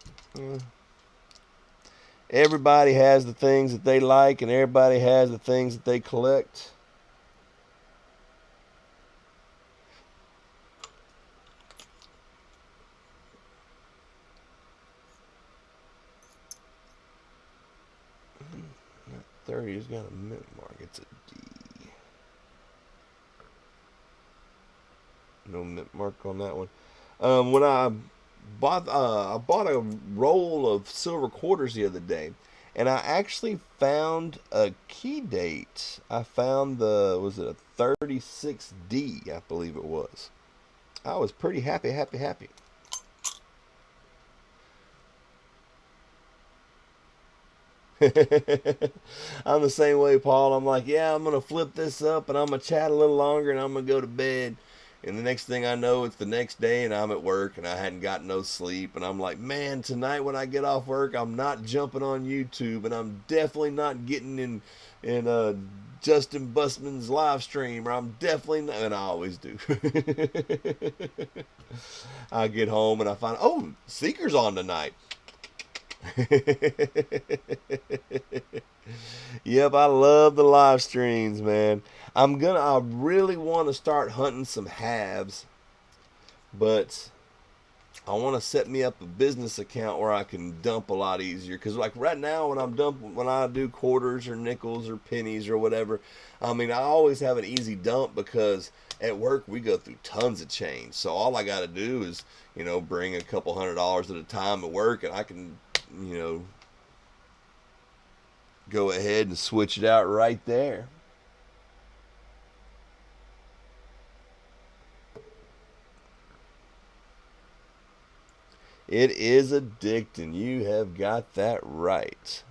Everybody has the things that they like, and everybody has the things that they collect. That 30's got a mint mark. It's a D. No mint mark on that one. When I bought a roll of silver quarters the other day, and I actually found a key date. I found was it a 36D, I believe it was. I was pretty happy, happy, happy. I'm the same way, Paul. I'm like, yeah, I'm gonna flip this up, and I'm gonna chat a little longer, and I'm gonna go to bed. And the next thing I know, it's the next day, and I'm at work, and I hadn't gotten no sleep. And I'm like, man, tonight when I get off work, I'm not jumping on YouTube, and I'm definitely not getting in Justin Busman's live stream, or I'm definitely not. And I always do. I get home and I find, oh, Seeker's on tonight. Yep, I love the live streams, man. I really want to start hunting some halves, but I want to set me up a business account where I can dump a lot easier. Cause like right now, when I do quarters or nickels or pennies or whatever, I mean, I always have an easy dump because at work we go through tons of change. So all I got to do is, bring a couple $100 at a time at work, and I can, you know, go ahead and switch it out right there. It is addicting. You have got that right.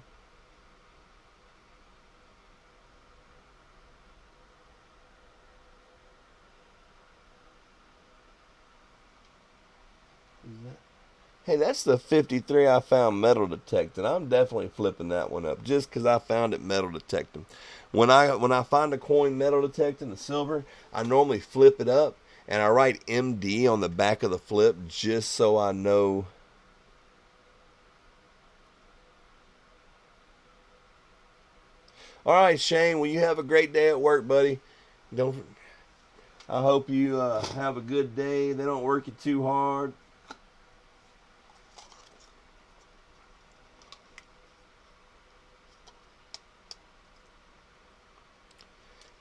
Hey, that's the 53 I found metal detecting. I'm definitely flipping that one up just because I found it metal detecting. When I find a coin metal detecting, the silver, I normally flip it up and I write MD on the back of the flip just so I know. All right, Shane. Well, you have a great day at work, buddy. Don't. I hope you have a good day. They don't work you too hard.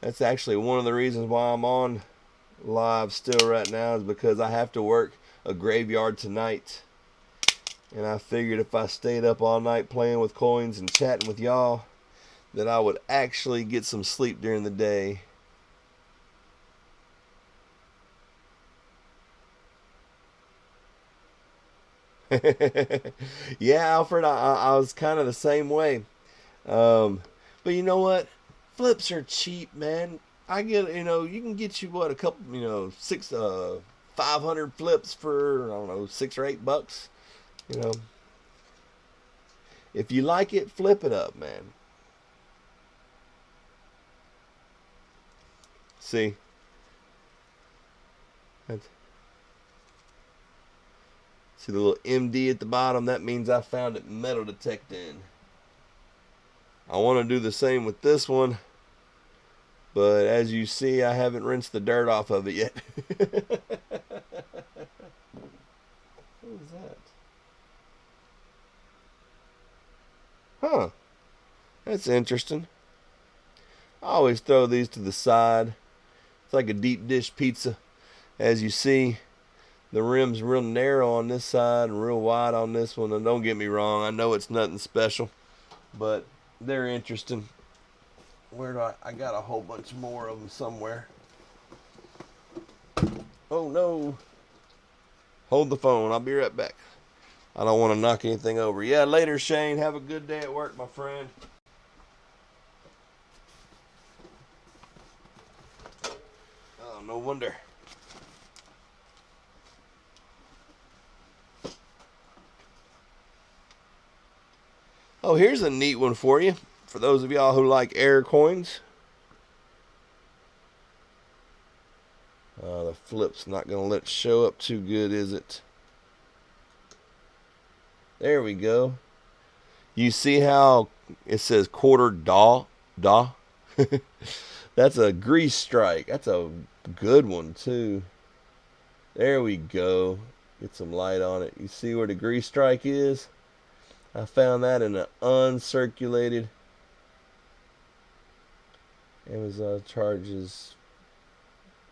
That's actually one of the reasons why I'm on live still right now, is because I have to work a graveyard tonight. And I figured if I stayed up all night playing with coins and chatting with y'all, that I would actually get some sleep during the day. Yeah, Alfred, I was kind of the same way. Um, but you know what? Flips are cheap, man. You can get you what, a couple, six, 500 flips for, I don't know, $6 or $8. You know, if you like it, flip it up, man. See? See the little MD at the bottom? That means I found it metal detecting. I want to do the same with this one, but as you see, I haven't rinsed the dirt off of it yet. What is that? Huh. That's interesting. I always throw these to the side. It's like a deep dish pizza. As you see, the rim's real narrow on this side and real wide on this one. And don't get me wrong, I know it's nothing special, but they're interesting. Where do I got a whole bunch more of them somewhere. Oh no. Hold the phone. I'll be right back. I don't want to knock anything over. Yeah, later, Shane. Have a good day at work, my friend. Oh, no wonder. Oh, here's a neat one for you. For those of y'all who like air coins. The flip's not going to let it show up too good, is it? There we go. You see how it says quarter daw? That's a grease strike. That's a good one, too. There we go. Get some light on it. You see where the grease strike is? I found that in an uncirculated. Amazon charges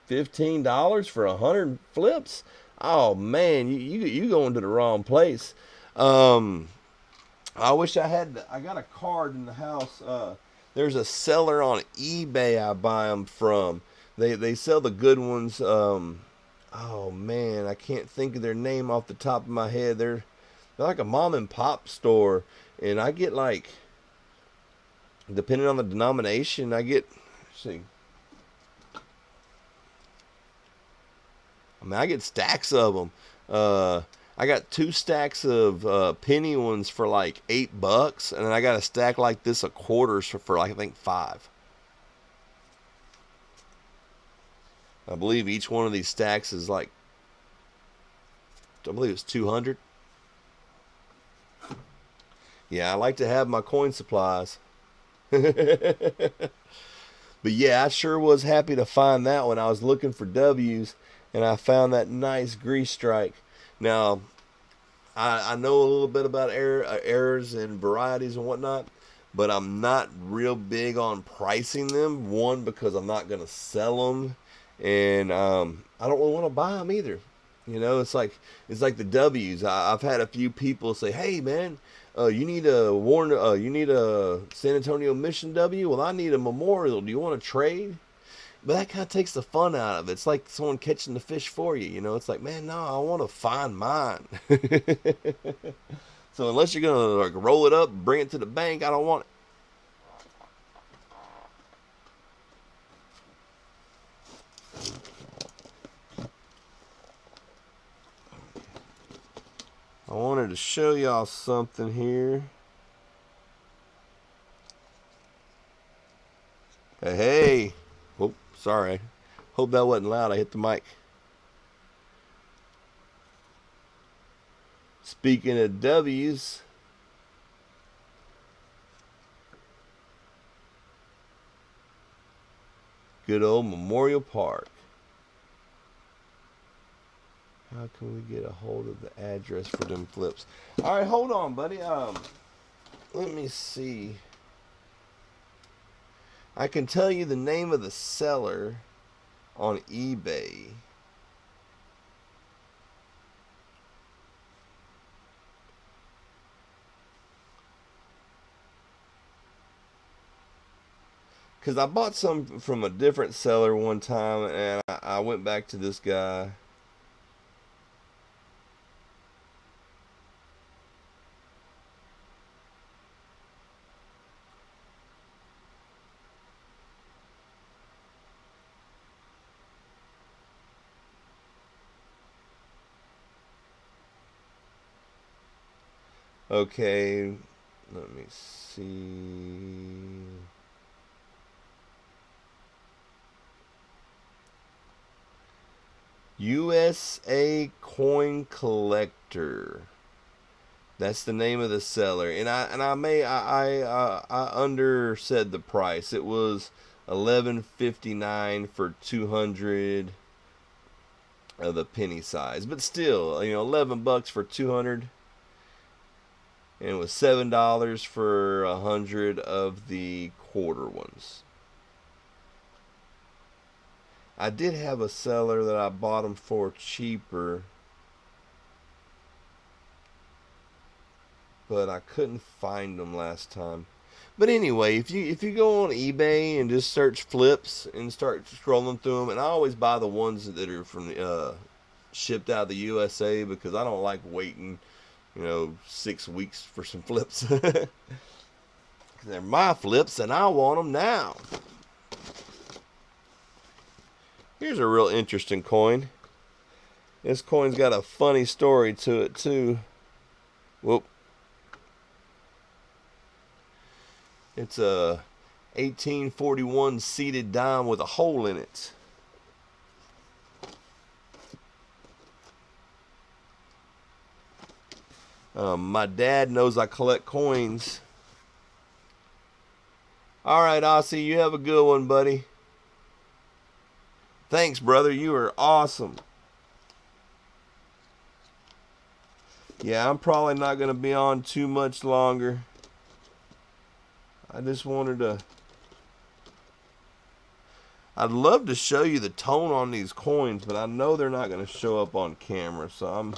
$15 for 100 flips. Oh man, you going to the wrong place. I wish I had. I got a card in the house. There's a seller on eBay I buy them from. They sell the good ones. Oh man, I can't think of their name off the top of my head. They're like a mom and pop store, and I get like, depending on the denomination, I get. Let's see. I mean, I get stacks of them. I got 2 stacks of penny ones for like $8, and then I got a stack like this of quarters for like I think 5. I believe each one of these stacks is like, I believe it's 200. Yeah, I like to have my coin supplies. But yeah, I sure was happy to find that one. I was looking for W's, and I found that nice grease strike. Now, I know a little bit about errors and varieties and whatnot, but I'm not real big on pricing them. One, because I'm not going to sell them, and I don't really want to buy them either. You know, it's like the W's. I've had a few people say, "Hey, man, you need a you need a San Antonio Mission W. Well, I need a Memorial. Do you want to trade?" But that kind of takes the fun out of it. It's like someone catching the fish for you. You know, it's like, man, no, I want to find mine. So unless you're gonna like roll it up, bring it to the bank, I don't want it. I wanted to show y'all something here. Hey. Oh, sorry. Hope that wasn't loud. I hit the mic. Speaking of W's, good old Memorial Park. How can we get a hold of the address for them flips? All right, hold on, buddy. Let me see. I can tell you the name of the seller on eBay. Because I bought some from a different seller one time, and I went back to this guy. Okay, let me see. USA Coin Collector. That's the name of the seller, and I undersaid the price. It was $11.59 for 200 of the penny size, but still, $11 for 200, and it was $7 for 100 of the quarter ones. I did have a seller that I bought them for cheaper, but I couldn't find them last time. But anyway, if you go on eBay and just search flips and start scrolling through them, and I always buy the ones that are from shipped out of the USA, because I don't like waiting 6 weeks for some flips. They're my flips and I want them now. Here's a real interesting coin. This coin's got a funny story to it too. Whoop. It's a 1841 seated dime with a hole in it. My dad knows I collect coins. All right, Aussie, you have a good one, buddy. Thanks, brother. You are awesome. Yeah, I'm probably not going to be on too much longer. I just wanted to... I'd love to show you the tone on these coins, but I know they're not going to show up on camera, so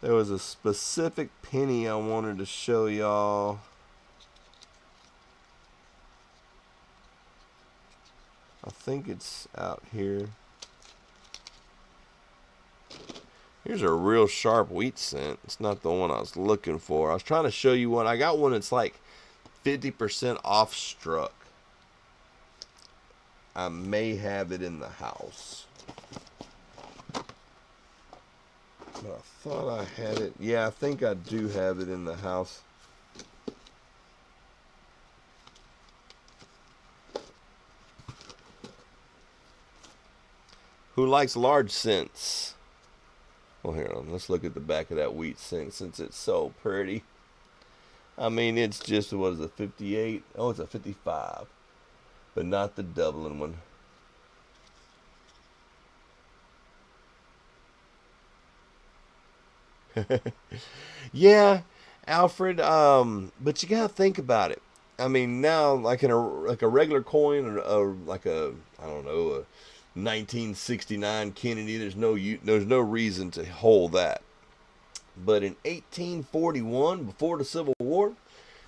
There was a specific penny I wanted to show y'all. I think it's out here. Here's a real sharp wheat cent. It's not the one I was looking for. I was trying to show you one. I got one that's like 50% off struck. I may have it in the house. But I thought I had it. Yeah, I think I do have it in the house. Who likes large cents? Well, here, let's look at the back of that wheat cent since it's so pretty. I mean, it's just, what is it, 58? Oh, it's a 55. But not the Dublin one. Yeah, Alfred, but you gotta think about it. I mean, now, like in a regular coin, or like a, I don't know, a 1969 Kennedy, there's no reason to hold that. But in 1841, before the Civil War,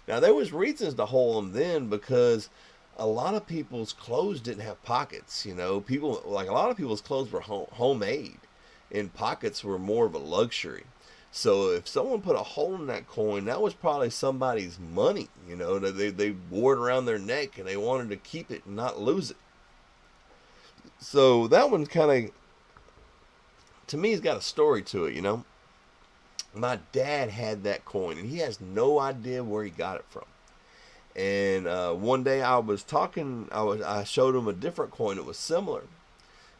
now there was reasons to hold them then, because a lot of people's clothes didn't have pockets. People, like, a lot of people's clothes were homemade, and pockets were more of a luxury. So if someone put a hole in that coin, that was probably somebody's money. They wore it around their neck and they wanted to keep it and not lose it. So that one's kind of, to me, has got a story to it. My dad had that coin and he has no idea where he got it from. And one day I was talking, I showed him a different coin that was similar.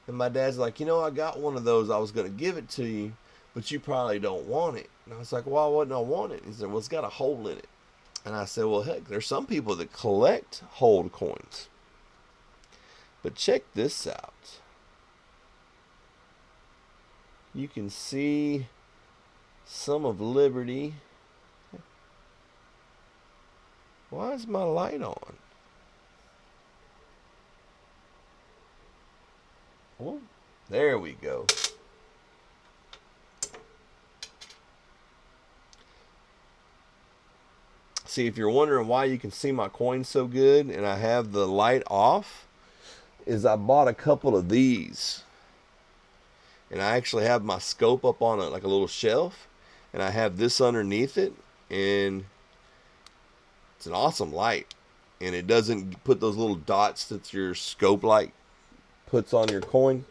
And my dad's like, I got one of those. I was going to give it to you, but you probably don't want it. And I was like, why wouldn't I want it? He said, well, it's got a hole in it. And I said, well, heck, there's some people that collect hold coins. But check this out. You can see some of Liberty. Why is my light on? Oh, there we go. See, if you're wondering why you can see my coins so good and I have the light off, is I bought a couple of these. And I actually have my scope up on like a little shelf, and I have this underneath it, and it's an awesome light. And it doesn't put those little dots that your scope light puts on your coin.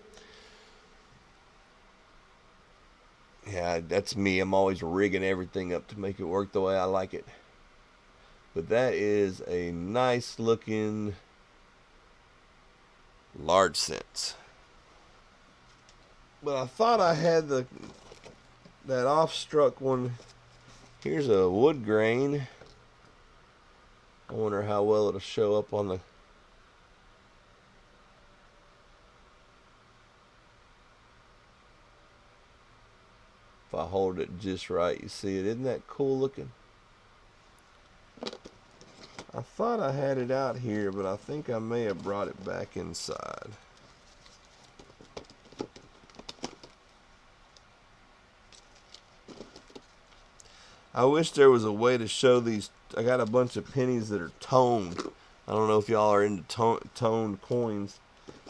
Yeah, that's me. I'm always rigging everything up to make it work the way I like it. But that is a nice looking large cents. But I thought I had that off-struck one. Here's a wood grain. I wonder how well it'll show up on the... If I hold it just right, you see it. Isn't that cool looking? I thought I had it out here, but I think I may have brought it back inside. I wish there was a way to show these. I got a bunch of pennies that are toned. I don't know if y'all are into toned coins,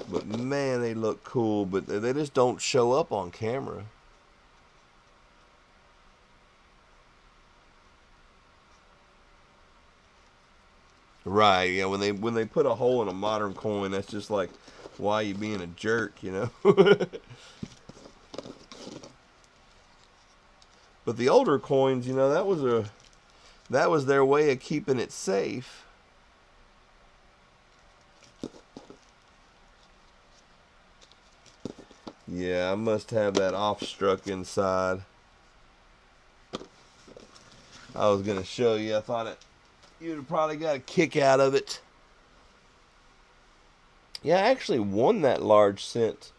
but man, they look cool, but they just don't show up on camera. Right, yeah, when they put a hole in a modern coin, that's just like, why are you being a jerk, you know? But the older coins, you know, that was their way of keeping it safe. Yeah, I must have that off-struck inside. I was gonna show you. I thought you'd have probably got a kick out of it. Yeah, I actually won that large cent.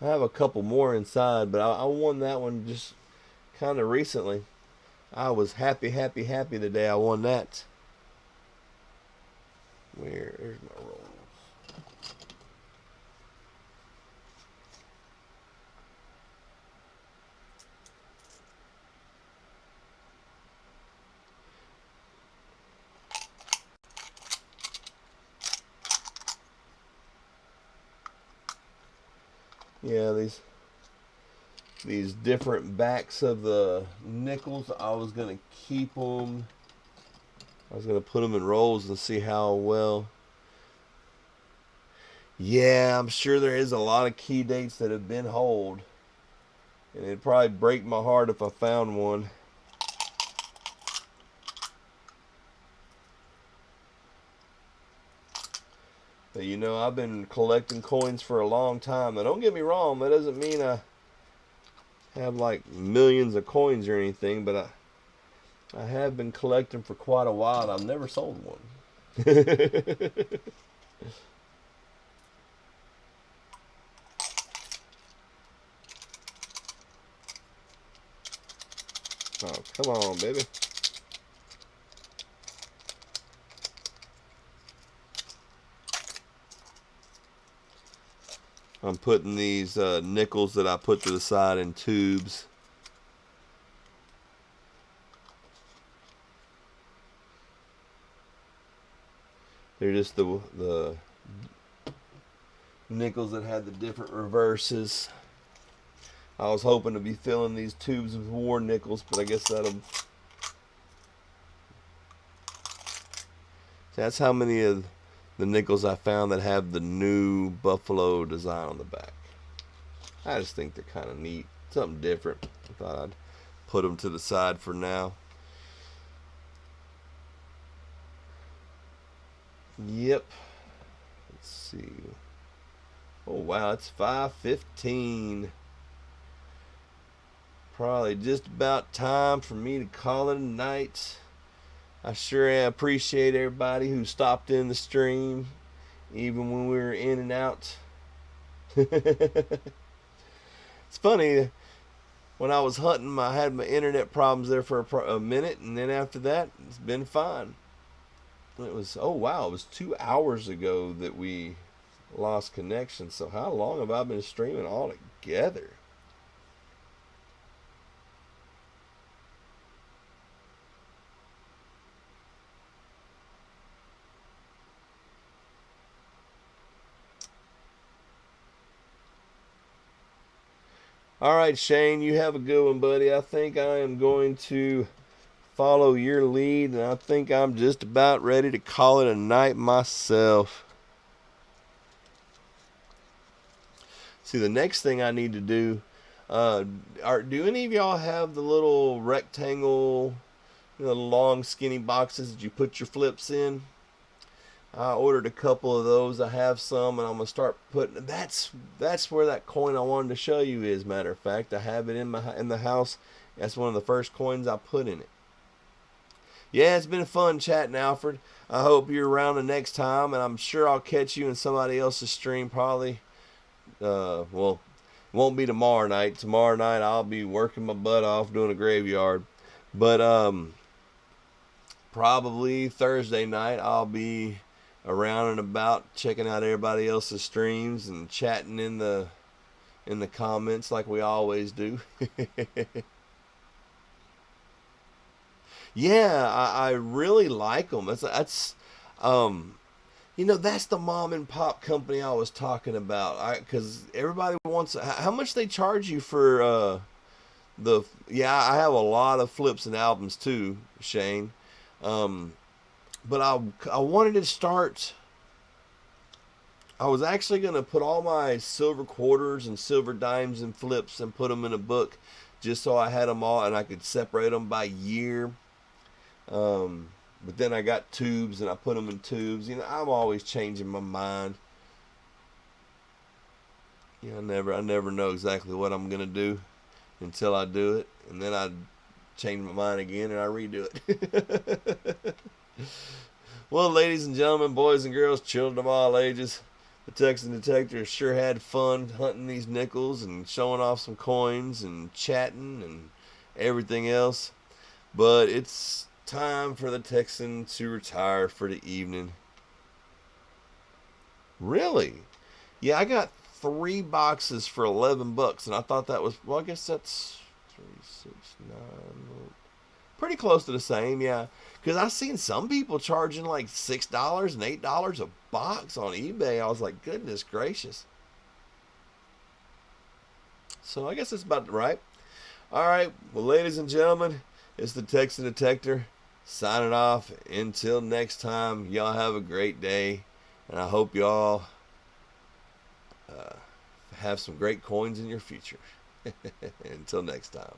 I have a couple more inside, but I won that one just kind of recently. I was happy the day I won that. Where's my rolls? Yeah, these different backs of the nickels, I was gonna keep them. I was gonna put them in rolls and see how well. Yeah, I'm sure there is a lot of key dates that have been hold, and it'd probably break my heart if I found one. But you know, I've been collecting coins for a long time. Now, don't get me wrong, that doesn't mean I have like millions of coins or anything, but I have been collecting for quite a while, and I've never sold one. Oh, come on, baby. I'm putting these nickels that I put to the side in tubes. They're just the nickels that had the different reverses. I was hoping to be filling these tubes with war nickels, but I guess that's how many of the nickels I found that have the new buffalo design on the back. I just think they're kind of neat. Something different. I thought I'd put them to the side for now. Yep. Let's see. Oh wow, it's 5:15. Probably just about time for me to call it a night. I sure appreciate everybody who stopped in the stream, even when we were in and out. It's funny, when I was hunting, I had my internet problems there for a minute, and then after that, it's been fine. It was, oh wow, it was 2 hours ago that we lost connection. So how long have I been streaming all together? All right, Shane, you have a good one, buddy. I think I am going to follow your lead, and I think I'm just about ready to call it a night myself. See, the next thing I need to do, do any of y'all have the little rectangle, the long skinny boxes that you put your flips in? I ordered a couple of those. I have some, and I'm gonna start putting. That's where that coin I wanted to show you is. Matter of fact, I have it in the house. That's one of the first coins I put in it. Yeah, it's been fun chatting, Alfred. I hope you're around the next time, and I'm sure I'll catch you in somebody else's stream probably. Well, it won't be tomorrow night. Tomorrow night I'll be working my butt off doing a graveyard, but probably Thursday night I'll be around and about checking out everybody else's streams and chatting in the comments like we always do. Yeah, I really like them. Um, that's the mom and pop company I was talking about. Because everybody wants. How much they charge you for the? Yeah, I have a lot of flips and albums too, Shane. Um, but I wanted to start. I was actually gonna put all my silver quarters and silver dimes and flips and put them in a book, just so I had them all and I could separate them by year. Um, but then I got tubes and I put them in tubes. I'm always changing my mind. I never know exactly what I'm gonna do until I do it, and then I change my mind again and I redo it. Well, ladies and gentlemen, boys and girls, children of all ages, the Texan Detector sure had fun hunting these nickels and showing off some coins and chatting and everything else. But it's time for the Texan to retire for the evening. Really? Yeah, I got 3 boxes for $11, and I thought that was, well, I guess that's 3, 6, 9, pretty close to the same, yeah. Because I've seen some people charging like $6 and $8 a box on eBay. I was like, goodness gracious. So I guess that's about right. All right, well, ladies and gentlemen, it's the Texan Detector signing off. Until next time, y'all have a great day, and I hope y'all have some great coins in your future. Until next time.